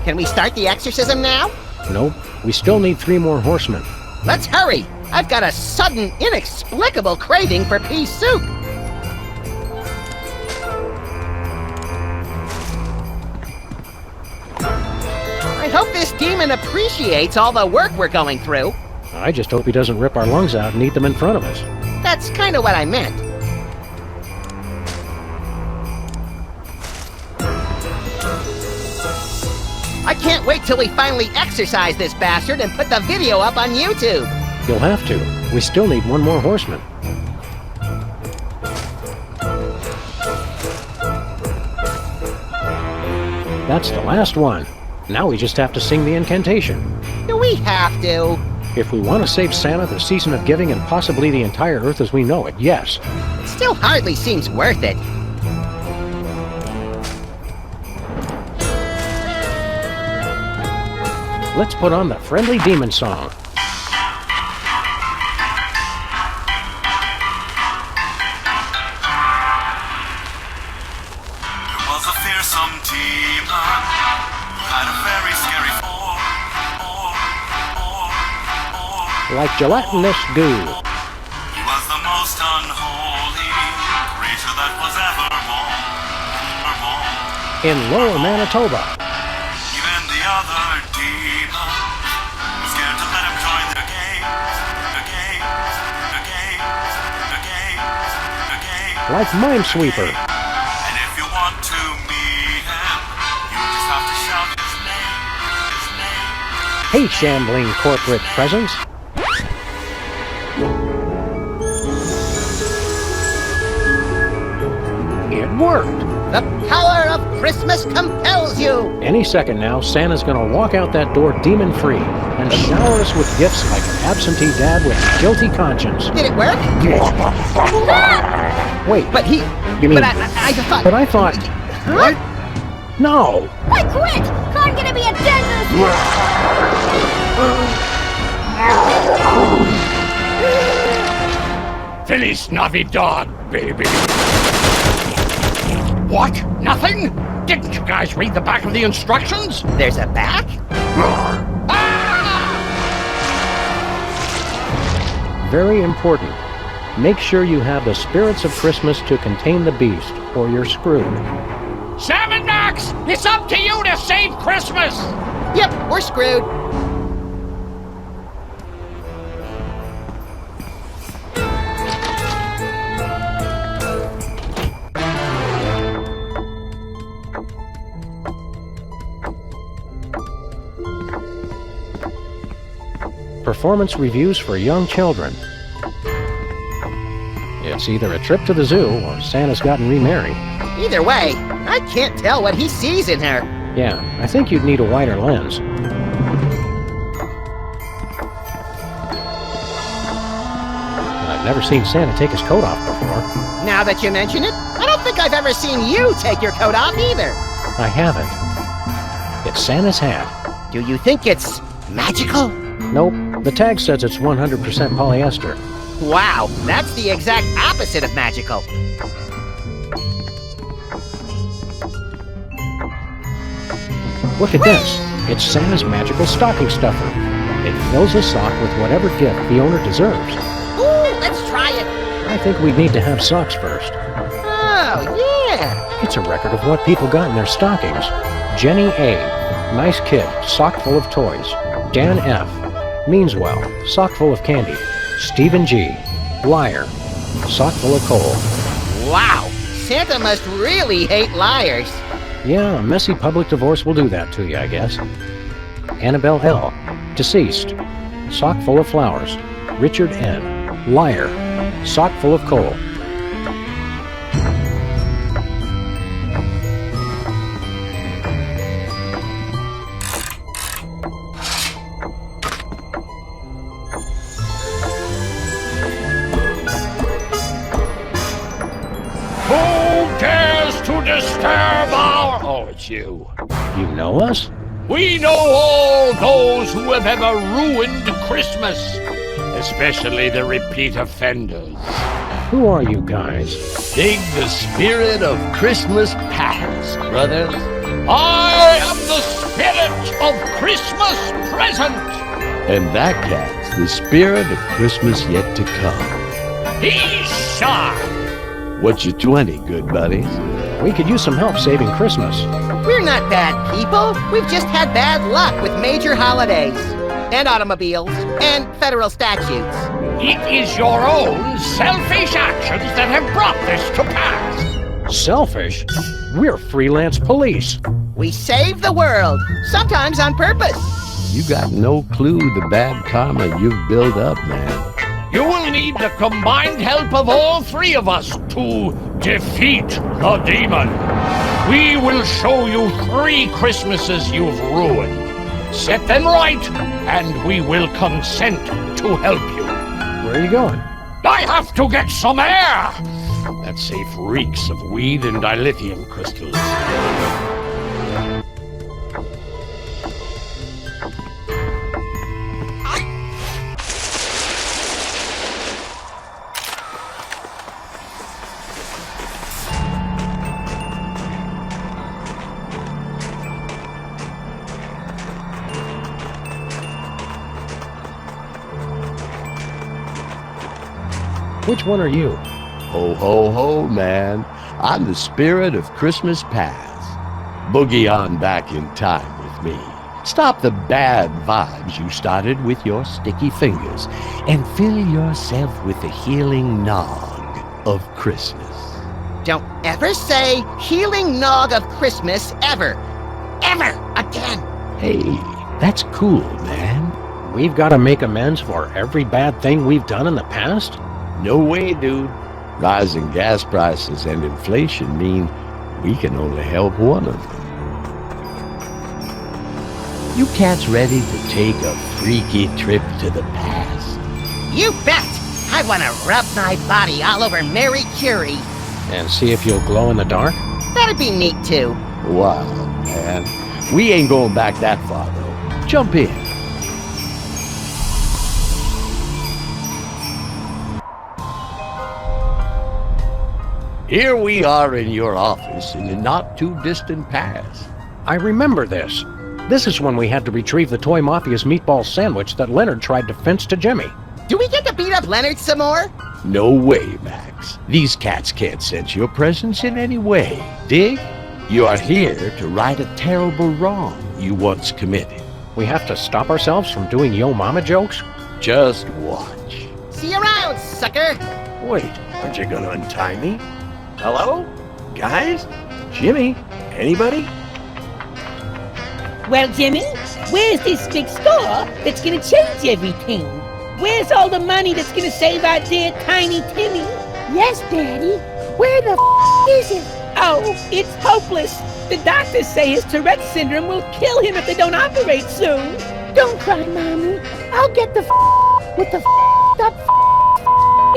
Can we start the exorcism now? Nope, we still need 3 more horsemen. Let's hurry! I've got a sudden, inexplicable craving for pea soup. I hope this demon appreciates all the work we're going through. I just hope he doesn't rip our lungs out and eat them in front of us. That's kind of what I meant. I can't wait till we finally exercise this bastard and put the video up on YouTube. You'll have to. We still need 1 more horseman. That's the last one. Now we just have to sing the incantation. Do we have to? If we want to save Santa, the season of giving, and possibly the entire Earth as we know it, yes. It still hardly seems worth it. Let's put on the friendly demon song. It was a fearsome demon who had a very scary form. Like gelatinous goo. He was the most unholy creature that was ever born. In Lower Manitoba. Even the other demons were scared to let him join their games. Like Minesweeper. And if you want to meet him, you just have to shout his name. Hey, shambling corporate presence. It worked. The power of Christmas compels you. Any second now, Santa's gonna walk out that door demon-free and shower us with gifts like an absentee dad with a guilty conscience. Did it work? Wait, but he... You mean... But I thought... But I thought... Huh? What? No! I quit! I'm gonna be a dentist! Feliz Navidad, baby! What? Nothing? Didn't you guys read the back of the instructions? There's a back? Very important. Make sure you have the spirits of Christmas to contain the beast, or you're screwed. Sam and Max, it's up to you to save Christmas! Yep, we're screwed. Performance reviews for young children. It's either a trip to the zoo or Santa's gotten remarried. Either way, I can't tell what he sees in her. Yeah, I think you'd need a wider lens. I've never seen Santa take his coat off before. Now that you mention it, I don't think I've ever seen you take your coat off either. I haven't. It's Santa's hat. Do you think it's magical? Nope. The tag says it's 100% polyester. Wow, that's the exact opposite of magical. Look at this. It's Santa's magical stocking stuffer. It fills a sock with whatever gift the owner deserves. Ooh, let's try it. I think we need to have socks first. Oh, yeah. It's a record of what people got in their stockings. Jenny A. Nice kid, sock full of toys. Dan F. Means well, sock full of candy. Stephen G. Liar, sock full of coal. Wow, Santa must really hate liars. Yeah, a messy public divorce will do that to you, I guess. Annabelle L. Deceased, sock full of flowers. Richard N. Liar, sock full of coal. Disturb our... Oh, it's you. You know us? We know all those who have ever ruined Christmas, especially the repeat offenders. Who are you guys? Dig the spirit of Christmas past, brothers. I am the spirit of Christmas present. And that cat's the spirit of Christmas yet to come. He's shy. What's your 20, good buddies? We could use some help saving Christmas. We're not bad people. We've just had bad luck with major holidays. And automobiles. And federal statutes. It is your own selfish actions that have brought this to pass. Selfish? We're freelance police. We save the world. Sometimes on purpose. You got no clue the bad karma you've built up, man. You will need the combined help of all three of us to defeat the demon. We will show you 3 Christmases you've ruined. Set them right, and we will consent to help you. Where are you going? I have to get some air! That safe reeks of weed and dilithium crystals. Which one are you? Ho, ho, ho, man. I'm the spirit of Christmas past. Boogie on back in time with me. Stop the bad vibes you started with your sticky fingers and fill yourself with the healing nog of Christmas. Don't ever say healing nog of Christmas ever. Ever again. Hey, that's cool, man. We've got to make amends for every bad thing we've done in the past? No way, dude. Rising gas prices and inflation mean we can only help one of them. You cats ready to take a freaky trip to the past? You bet! I want to rub my body all over Mary Curie. And see if you'll glow in the dark? That'd be neat, too. Wow, man. We ain't going back that far, though. Jump in. Here we are in your office in the not-too-distant past. I remember this. This is when we had to retrieve the Toy Mafia's meatball sandwich that Leonard tried to fence to Jimmy. Do we get to beat up Leonard some more? No way, Max. These cats can't sense your presence in any way. Dig? You are here to right a terrible wrong you once committed. We have to stop ourselves from doing yo mama jokes? Just watch. See you around, sucker! Wait, aren't you gonna untie me? Hello? Guys? Jimmy? Anybody? Well, Jimmy, where's this big store that's gonna change everything? Where's all the money that's gonna save our dear Tiny Timmy? Yes, Daddy. Where the is it? Oh, it's hopeless. The doctors say his Tourette's syndrome will kill him if they don't operate soon. Don't cry, Mommy. I'll get the with the up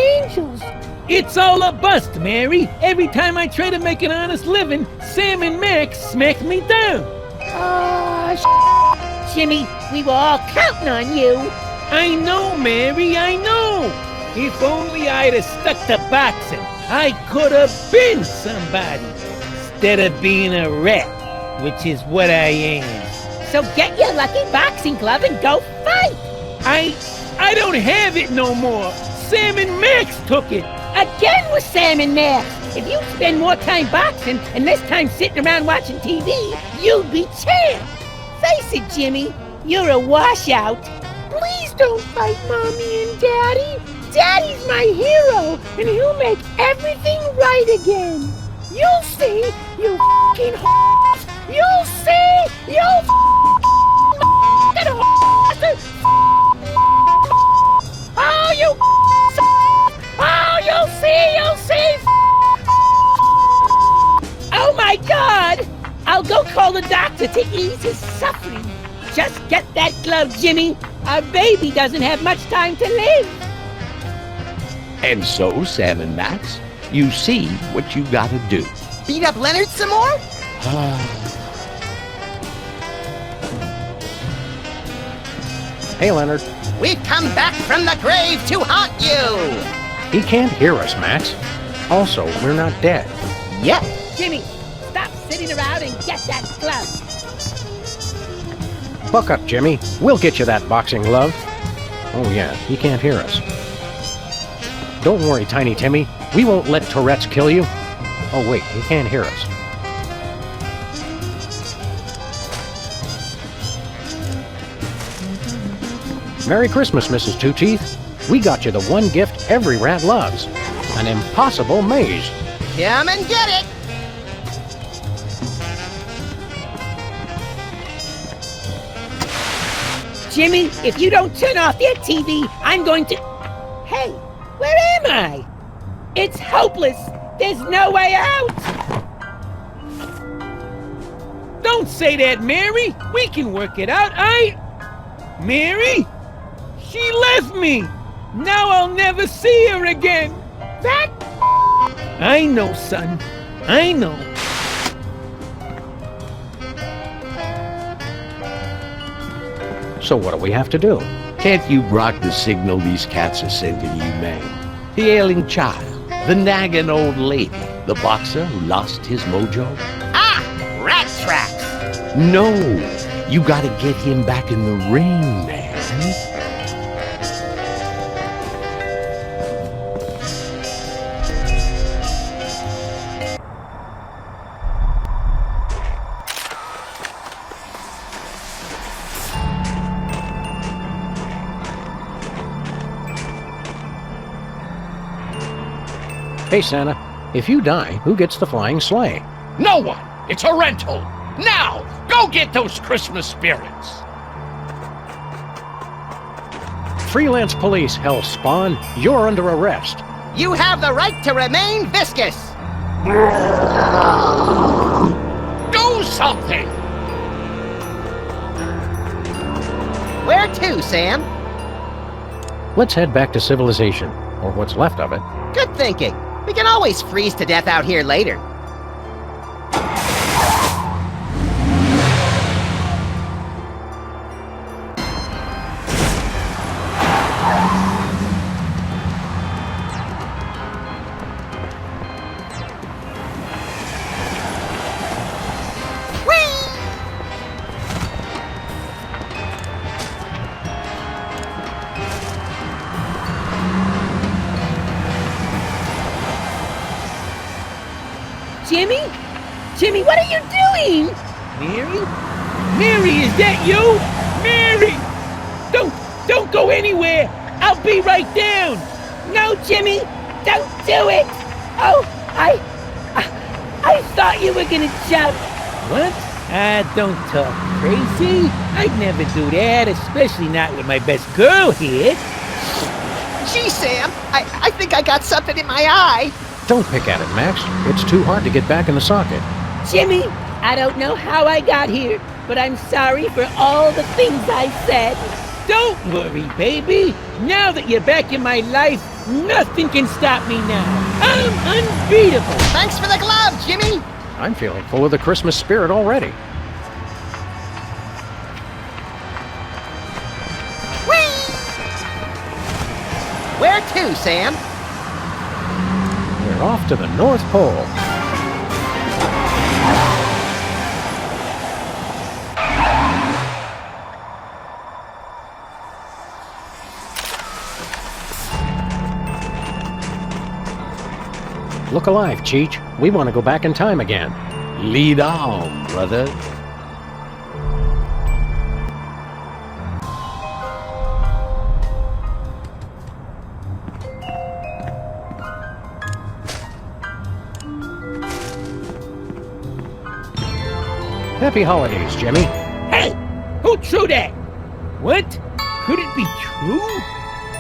angels. It's all a bust, Mary. Every time I try to make an honest living, Sam and Max smack me down. Ah, Jimmy, we were all counting on you. I know, Mary, I know. If only I'd have stuck to boxing, I could have been somebody. Instead of being a rat, which is what I am. So get your lucky boxing glove and go fight! I don't have it no more. Sam and Max took it. Again with Sam and Max. If you spend more time boxing and less time sitting around watching TV, you'd be champ. Face it, Jimmy, you're a washout. Please don't fight Mommy and Daddy. Daddy's my hero, and he'll make everything right again. You'll see, you f***ing h***s. You'll see, you f***ing Oh, you Oh, you'll see, Oh my God! I'll go call the doctor to ease his suffering. Just get that glove, Jimmy. Our baby doesn't have much time to live. And so, Sam and Max, you see what you gotta do. Beat up Leonard some more? Hey, Leonard. We've come back from the grave to haunt you! He can't hear us, Max. Also, we're not dead. Yet. Jimmy, stop sitting around and get that glove. Buck up, Jimmy. We'll get you that boxing glove. Oh yeah, he can't hear us. Don't worry, Tiny Timmy. We won't let Tourette's kill you. Oh wait, he can't hear us. Merry Christmas, Mrs. Two Teeth. We got you the one gift every rat loves. An impossible maze. Come and get it! Jimmy, if you don't turn off that TV, I'm going to... Hey, where am I? It's hopeless. There's no way out. Don't say that, Mary. We can work it out. Mary? She left me. Now I'll never see her again. That... I know, son. I know. So what do we have to do? Can't you grok the signal these cats are sending you, man? The ailing child, the nagging old lady, the boxer who lost his mojo? Ah! Rat traps! No, you gotta get him back in the ring, man. Hey, Santa, if you die, who gets the flying sleigh? No one! It's a rental! Now! Go get those Christmas spirits! Freelance police, hell spawn, you're under arrest. You have the right to remain viscous! Do something! Where to, Sam? Let's head back to civilization, or what's left of it. Good thinking. We can always freeze to death out here later. Jimmy? Jimmy, what are you doing? Mary? Mary, is that you? Mary! Don't go anywhere! I'll be right down! No, Jimmy! Don't do it! Oh, I thought you were gonna jump! What? Don't talk crazy. I'd never do that, especially not with my best girl here. Gee, Sam, I think I got something in my eye. Don't pick at it, Max. It's too hard to get back in the socket. Jimmy, I don't know how I got here, but I'm sorry for all the things I said. Don't worry, baby. Now that you're back in my life, nothing can stop me now. I'm unbeatable. Thanks for the glove, Jimmy. I'm feeling full of the Christmas spirit already. Where to, Sam? We're off to the North Pole. Look alive, Cheech. We want to go back in time again. Lead on, brother. Happy holidays, Jimmy. Hey! Who threw that? What? Could it be true?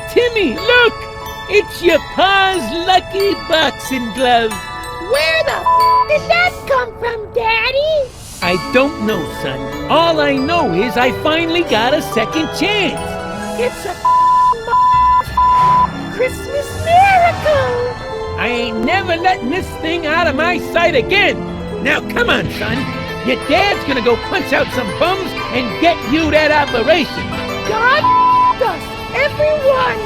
Timmy, look! It's your pa's lucky boxing glove. Where the did that come from, Daddy? I don't know, son. All I know is I finally got a second chance. It's a Christmas miracle. I ain't never letting this thing out of my sight again. Now come on, son. Your dad's gonna go punch out some bums and get you that operation. God us, everyone.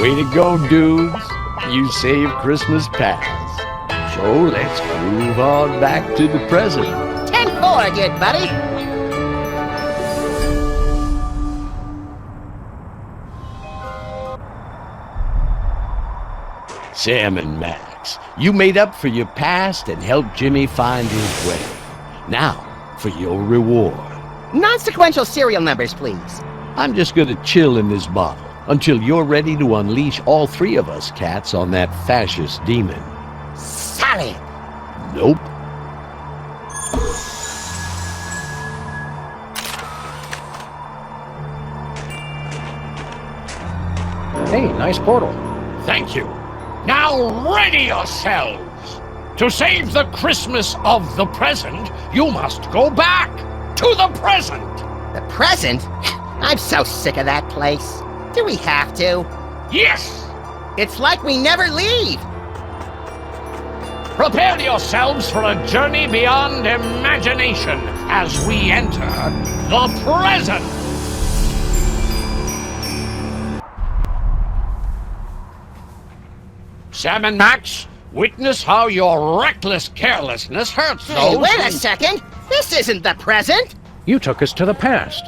Way to go, dudes. You saved Christmas past. So let's move on back to the present. 10-4, good buddy. Sam and Max, you made up for your past and helped Jimmy find his way. Now, for your reward. Non-sequential serial numbers, please. I'm just gonna chill in this bottle until you're ready to unleash all three of us cats on that fascist demon. Solid. Nope. Hey, nice portal. Thank you. Now ready yourselves. To save the Christmas of the present, you must go back to the present. The present? I'm so sick of that place. Do we have to? Yes! It's like we never leave. Prepare yourselves for a journey beyond imagination as we enter the present. Sam and Max, witness how your reckless carelessness hurts those Hey, wait a who- second. This isn't the present. You took us to the past.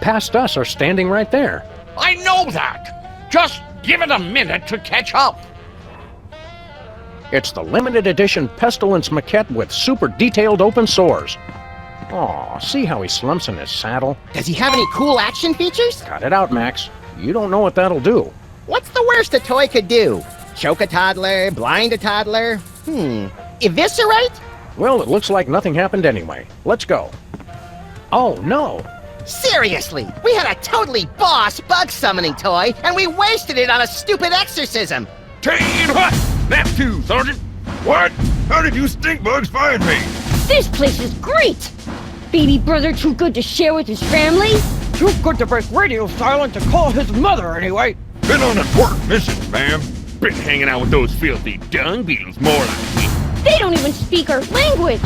Past us are standing right there. I know that. Just give it a minute to catch up. It's the limited edition Pestilence maquette with super detailed open sores. Aw, see how he slumps in his saddle? Does he have any cool action features? Cut it out, Max. You don't know what that'll do. What's the worst a toy could do? Choke a toddler? Blind a toddler? Eviscerate? Well, it looks like nothing happened anyway. Let's go. Oh, no. Seriously, we had a totally boss bug summoning toy, and we wasted it on a stupid exorcism. What? That too, Sergeant. What? How did you stink bugs find me? This place is great! Baby brother too good to share with his family? Too good to break radio silent to call his mother anyway. Been on important missions, ma'am. Been hanging out with those filthy dung beetles more like me. They don't even speak our language!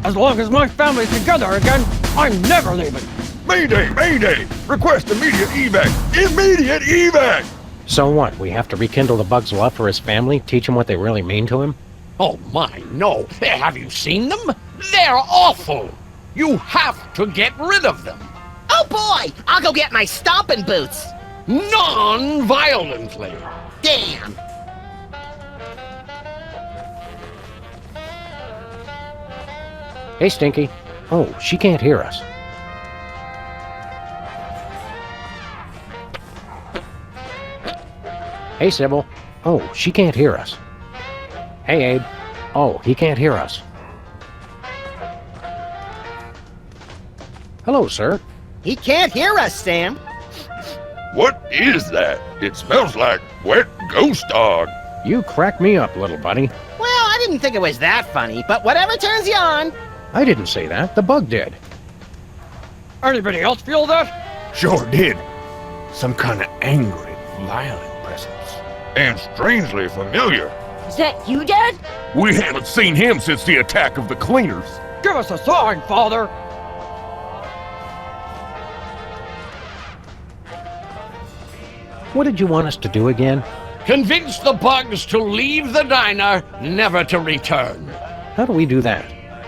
As long as my family's together again, I'm never leaving. Mayday! Mayday! Request immediate evac! Immediate evac! So what, we have to rekindle the bug's love for his family, teach him what they really mean to him? Oh my, no. Have you seen them? They're awful. You have to get rid of them. Oh boy! I'll go get my stomping boots. Non-violently. Damn! Hey, Stinky. Oh, she can't hear us. Hey, Sybil. Oh, she can't hear us. Hey, Abe. Oh, he can't hear us. Hello, sir. He can't hear us, Sam. What is that? It smells like wet ghost dog. You crack me up, little buddy. Well, I didn't think it was that funny, but whatever turns you on. I didn't say that. The bug did. Anybody else feel that? Sure did. Some kind of angry, violent presence. And strangely familiar. Is that you, Dad? We haven't seen him since the attack of the cleaners. Give us a sign, Father. What did you want us to do again? Convince the bugs to leave the diner, never to return. How do we do that?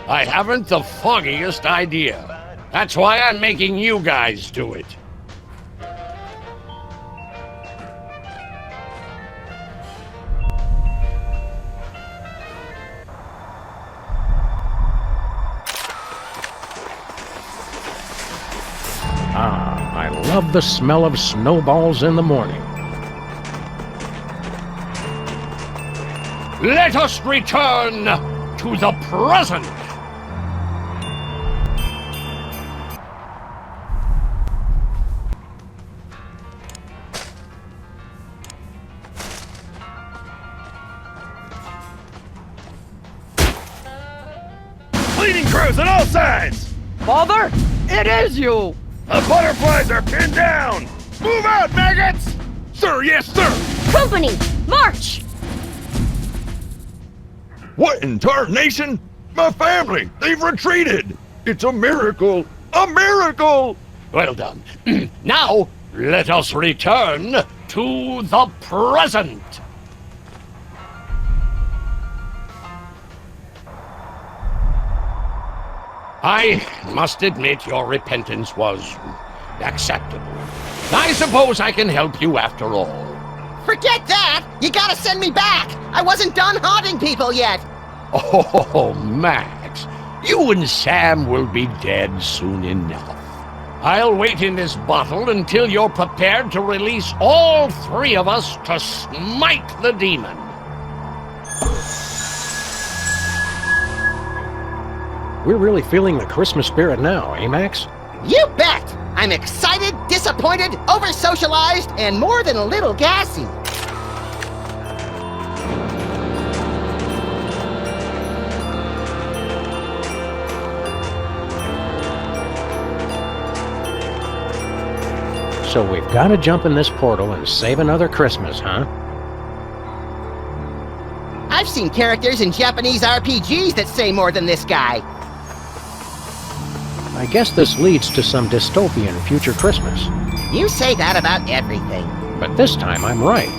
I haven't the foggiest idea. That's why I'm making you guys do it. I love the smell of snowballs in the morning. Let us return to the present. Cleaning crews on all sides! Father, it is you! The butterflies are pinned down! Move out, maggots! Sir, yes, sir! Company, march! What in tarnation? My family, they've retreated! It's a miracle! A miracle! Well done. Now, let us return to the present. I must admit your repentance was acceptable. I suppose I can help you after all. Forget that! You gotta send me back! I wasn't done haunting people yet! Oh, Max, you and Sam will be dead soon enough. I'll wait in this bottle until you're prepared to release all three of us to smite the demon. We're really feeling the Christmas spirit now, eh, Max? You bet! I'm excited, disappointed, over-socialized, and more than a little gassy. So we've got to jump in this portal and save another Christmas, huh? I've seen characters in Japanese RPGs that say more than this guy. I guess this leads to some dystopian future Christmas. You say that about everything. But this time I'm right.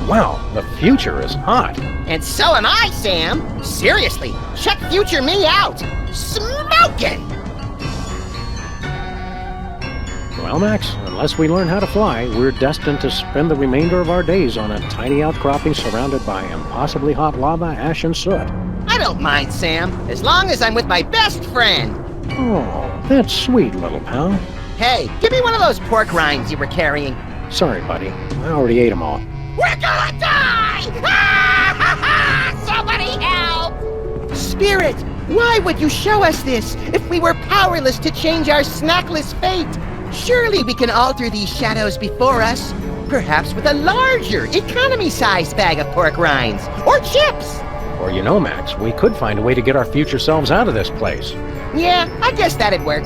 Wow, the future is hot. And so am I, Sam. Seriously, check future me out. Smoking! Well, Max, unless we learn how to fly, we're destined to spend the remainder of our days on a tiny outcropping surrounded by impossibly hot lava, ash, and soot. I don't mind, Sam, as long as I'm with my best friend. Oh, that's sweet, little pal. Hey, give me one of those pork rinds you were carrying. Sorry, buddy. I already ate them all. We're gonna die! Somebody help! Spirit, why would you show us this if we were powerless to change our snackless fate? Surely we can alter these shadows before us, perhaps with a larger, economy-sized bag of pork rinds, or chips. Or you know, Max, we could find a way to get our future selves out of this place. Yeah, I guess that'd work.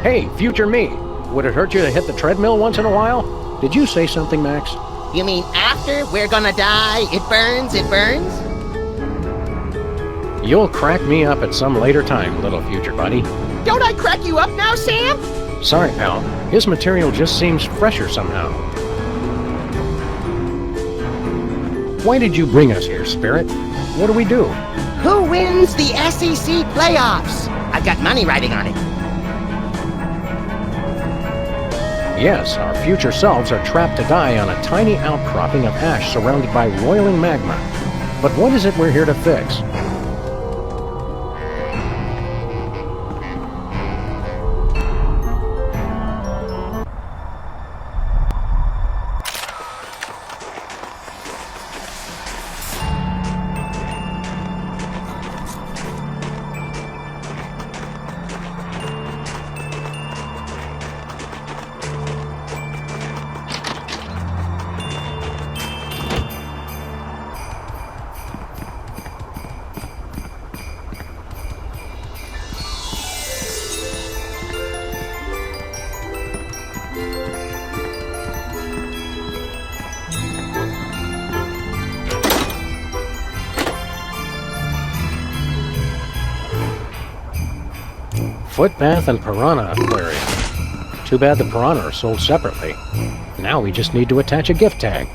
Hey, future me. Would it hurt you to hit the treadmill once in a while? Did you say something, Max? You mean after we're gonna die, it burns, it burns? You'll crack me up at some later time, little future buddy. Don't I crack you up now, Sam? Sorry, pal. His material just seems fresher somehow. Why did you bring us here, Spirit? What do we do? Who wins the SEC playoffs? I've got money riding on it. Yes, our future selves are trapped to die on a tiny outcropping of ash surrounded by roiling magma. But what is it we're here to fix? Footbath and Piranha Aquarium. Too bad the piranha are sold separately. Now we just need to attach a gift tag.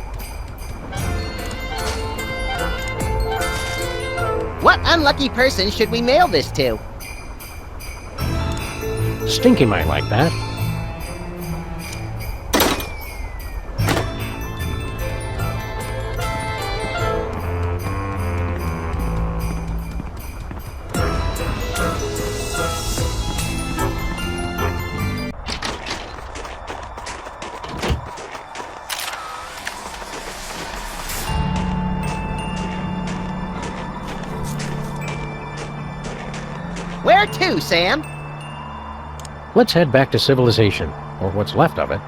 What unlucky person should we mail this to? Stinky might like that. Where to, Sam? Let's head back to civilization, or what's left of it.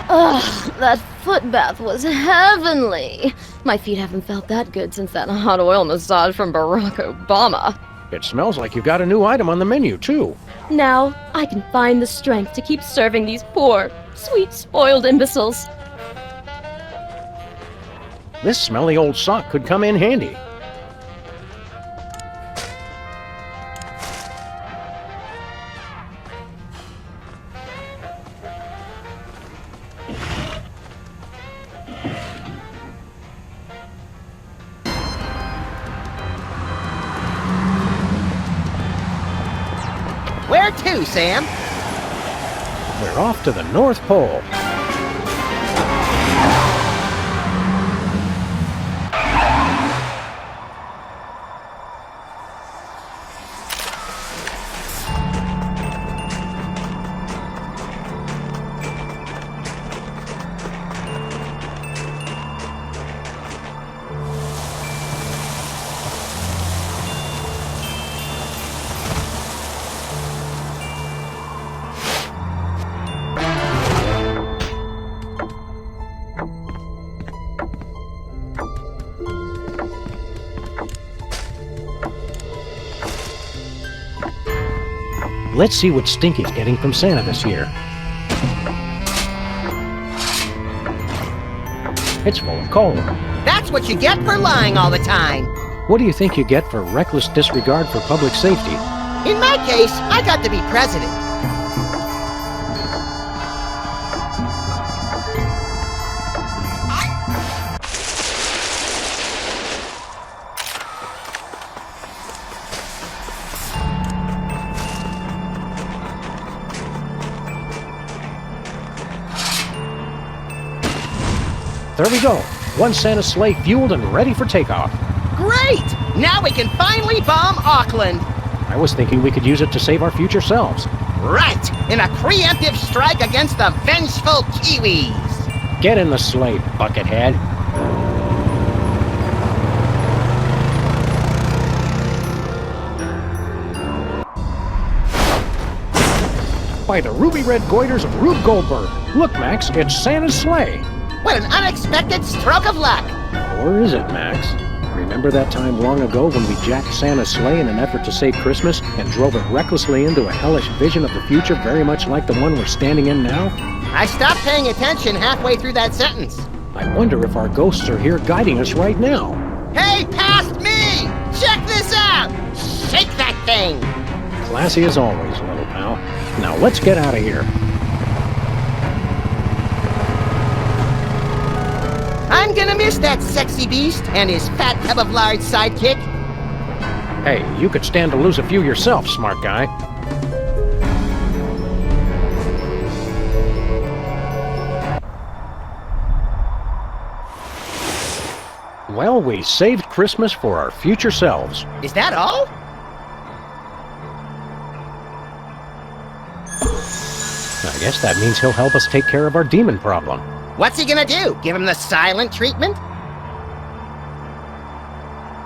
Ugh, that foot bath was heavenly. My feet haven't felt that good since that hot oil massage from Barack Obama. It smells like you got a new item on the menu, too. Now, I can find the strength to keep serving these poor, sweet, spoiled imbeciles. This smelly old sock could come in handy. Where to, Sam? We're off to the North Pole. Let's see what Stinky's getting from Santa this year. It's full of coal. That's what you get for lying all the time. What do you think you get for reckless disregard for public safety? In my case, I got to be president. There we go. One Santa sleigh fueled and ready for takeoff. Great! Now we can finally bomb Auckland. I was thinking we could use it to save our future selves. Right! In a preemptive strike against the vengeful Kiwis. Get in the sleigh, buckethead. By the ruby-red goiters of Rube Goldberg. Look, Max, it's Santa's sleigh. What an unexpected stroke of luck! Or is it, Max? Remember that time long ago when we jacked Santa's sleigh in an effort to save Christmas and drove it recklessly into a hellish vision of the future very much like the one we're standing in now? I stopped paying attention halfway through that sentence. I wonder if our ghosts are here guiding us right now. Hey, past me! Check this out! Shake that thing! Classy as always, little pal. Now let's get out of here. I'm gonna miss that sexy beast and his fat tub of lard sidekick. Hey, you could stand to lose a few yourself, smart guy. Well, we saved Christmas for our future selves. Is that all? I guess that means he'll help us take care of our demon problem. What's he gonna do? Give him the silent treatment?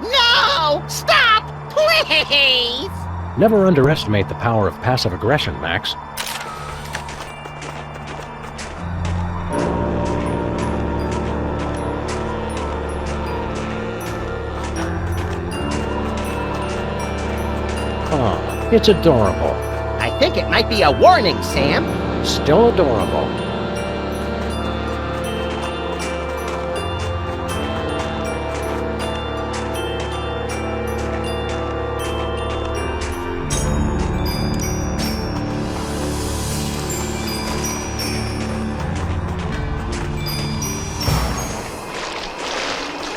No! Stop! Please! Never underestimate the power of passive aggression, Max. It's adorable. I think it might be a warning, Sam. Still adorable.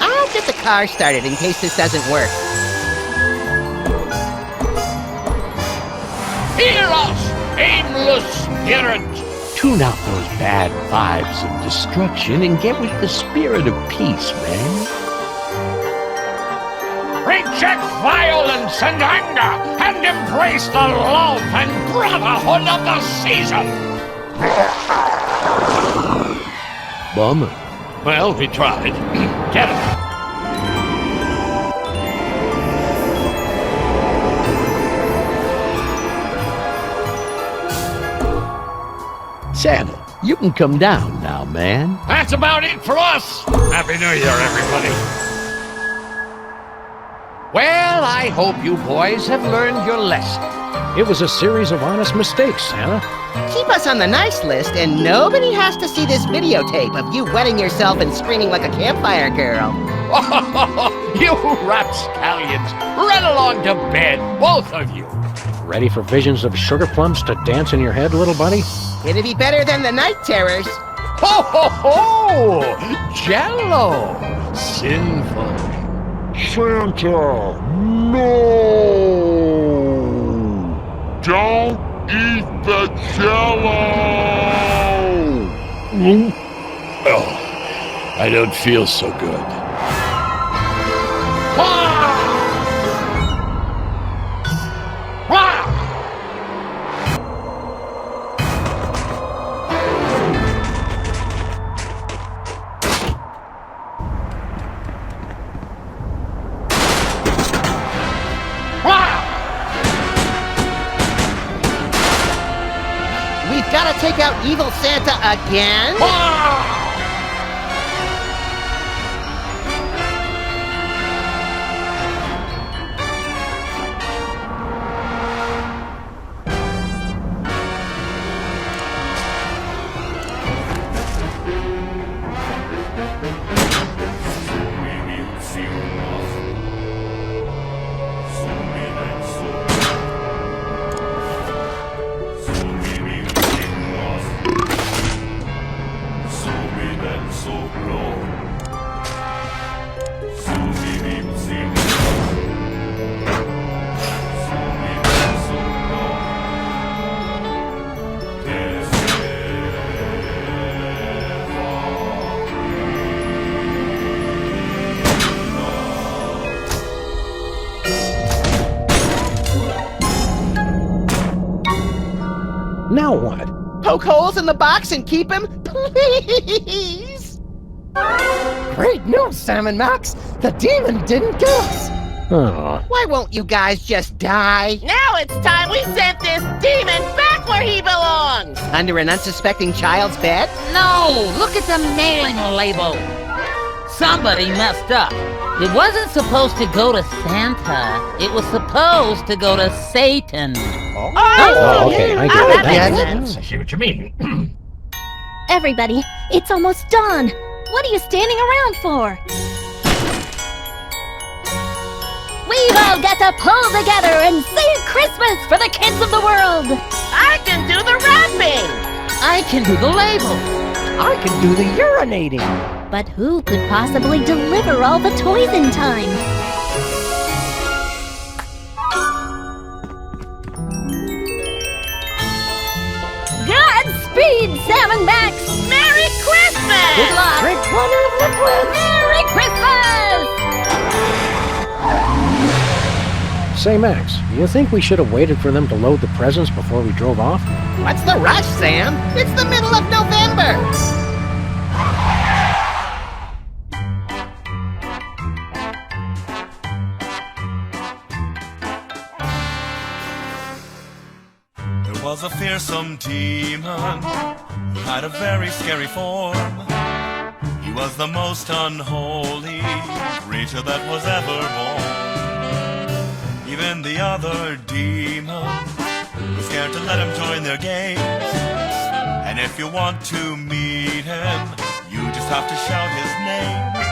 I'll get the car started in case this doesn't work. Hear us, aimless spirit! Tune out those bad vibes of destruction and get with the spirit of peace, man. Reject violence and anger and embrace the love and brotherhood of the season! Bummer. Well, we tried. Get it. Santa, you can come down now, man. That's about it for us! Happy New Year, everybody! Well, I hope you boys have learned your lesson. It was a series of honest mistakes, Santa. Keep us on the nice list, and nobody has to see this videotape of you wetting yourself and screaming like a campfire girl. You rapscallions! Run along to bed, both of you! Ready for visions of sugar plums to dance in your head, little buddy? It'd be better than the night terrors. Ho ho ho! Jello! Sinful. Santa, no! Don't eat the jello! Oh, I don't feel so good. We've got to take out evil Santa again? Now what? Poke holes in the box and keep him, please? Great news, Sam and Max. The demon didn't get us. Oh. Why won't you guys just die? Now it's time we sent this demon back where he belongs! Under an unsuspecting child's bed? No! Look at the mailing label! Somebody messed up. It wasn't supposed to go to Santa. It was supposed to go to Satan. Oh, okay, I get it. I see what you mean. Everybody, it's almost dawn. What are you standing around for? We've all got to pull together and save Christmas for the kids of the world. I can do the wrapping! I can do the label. I can do the urinating. But who could possibly deliver all the toys in time? Godspeed, Sam and Max! Merry Christmas! Good luck! Drink plenty of liquid. Merry Christmas! Say, Max, do you think we should have waited for them to load the presents before we drove off? What's the rush, Sam? It's the middle of November! There was a fearsome demon who had a very scary form. He was the most unholy creature that was ever born. He Even the other demons were scared to let him join their games. And if you want to meet him, you just have to shout his name.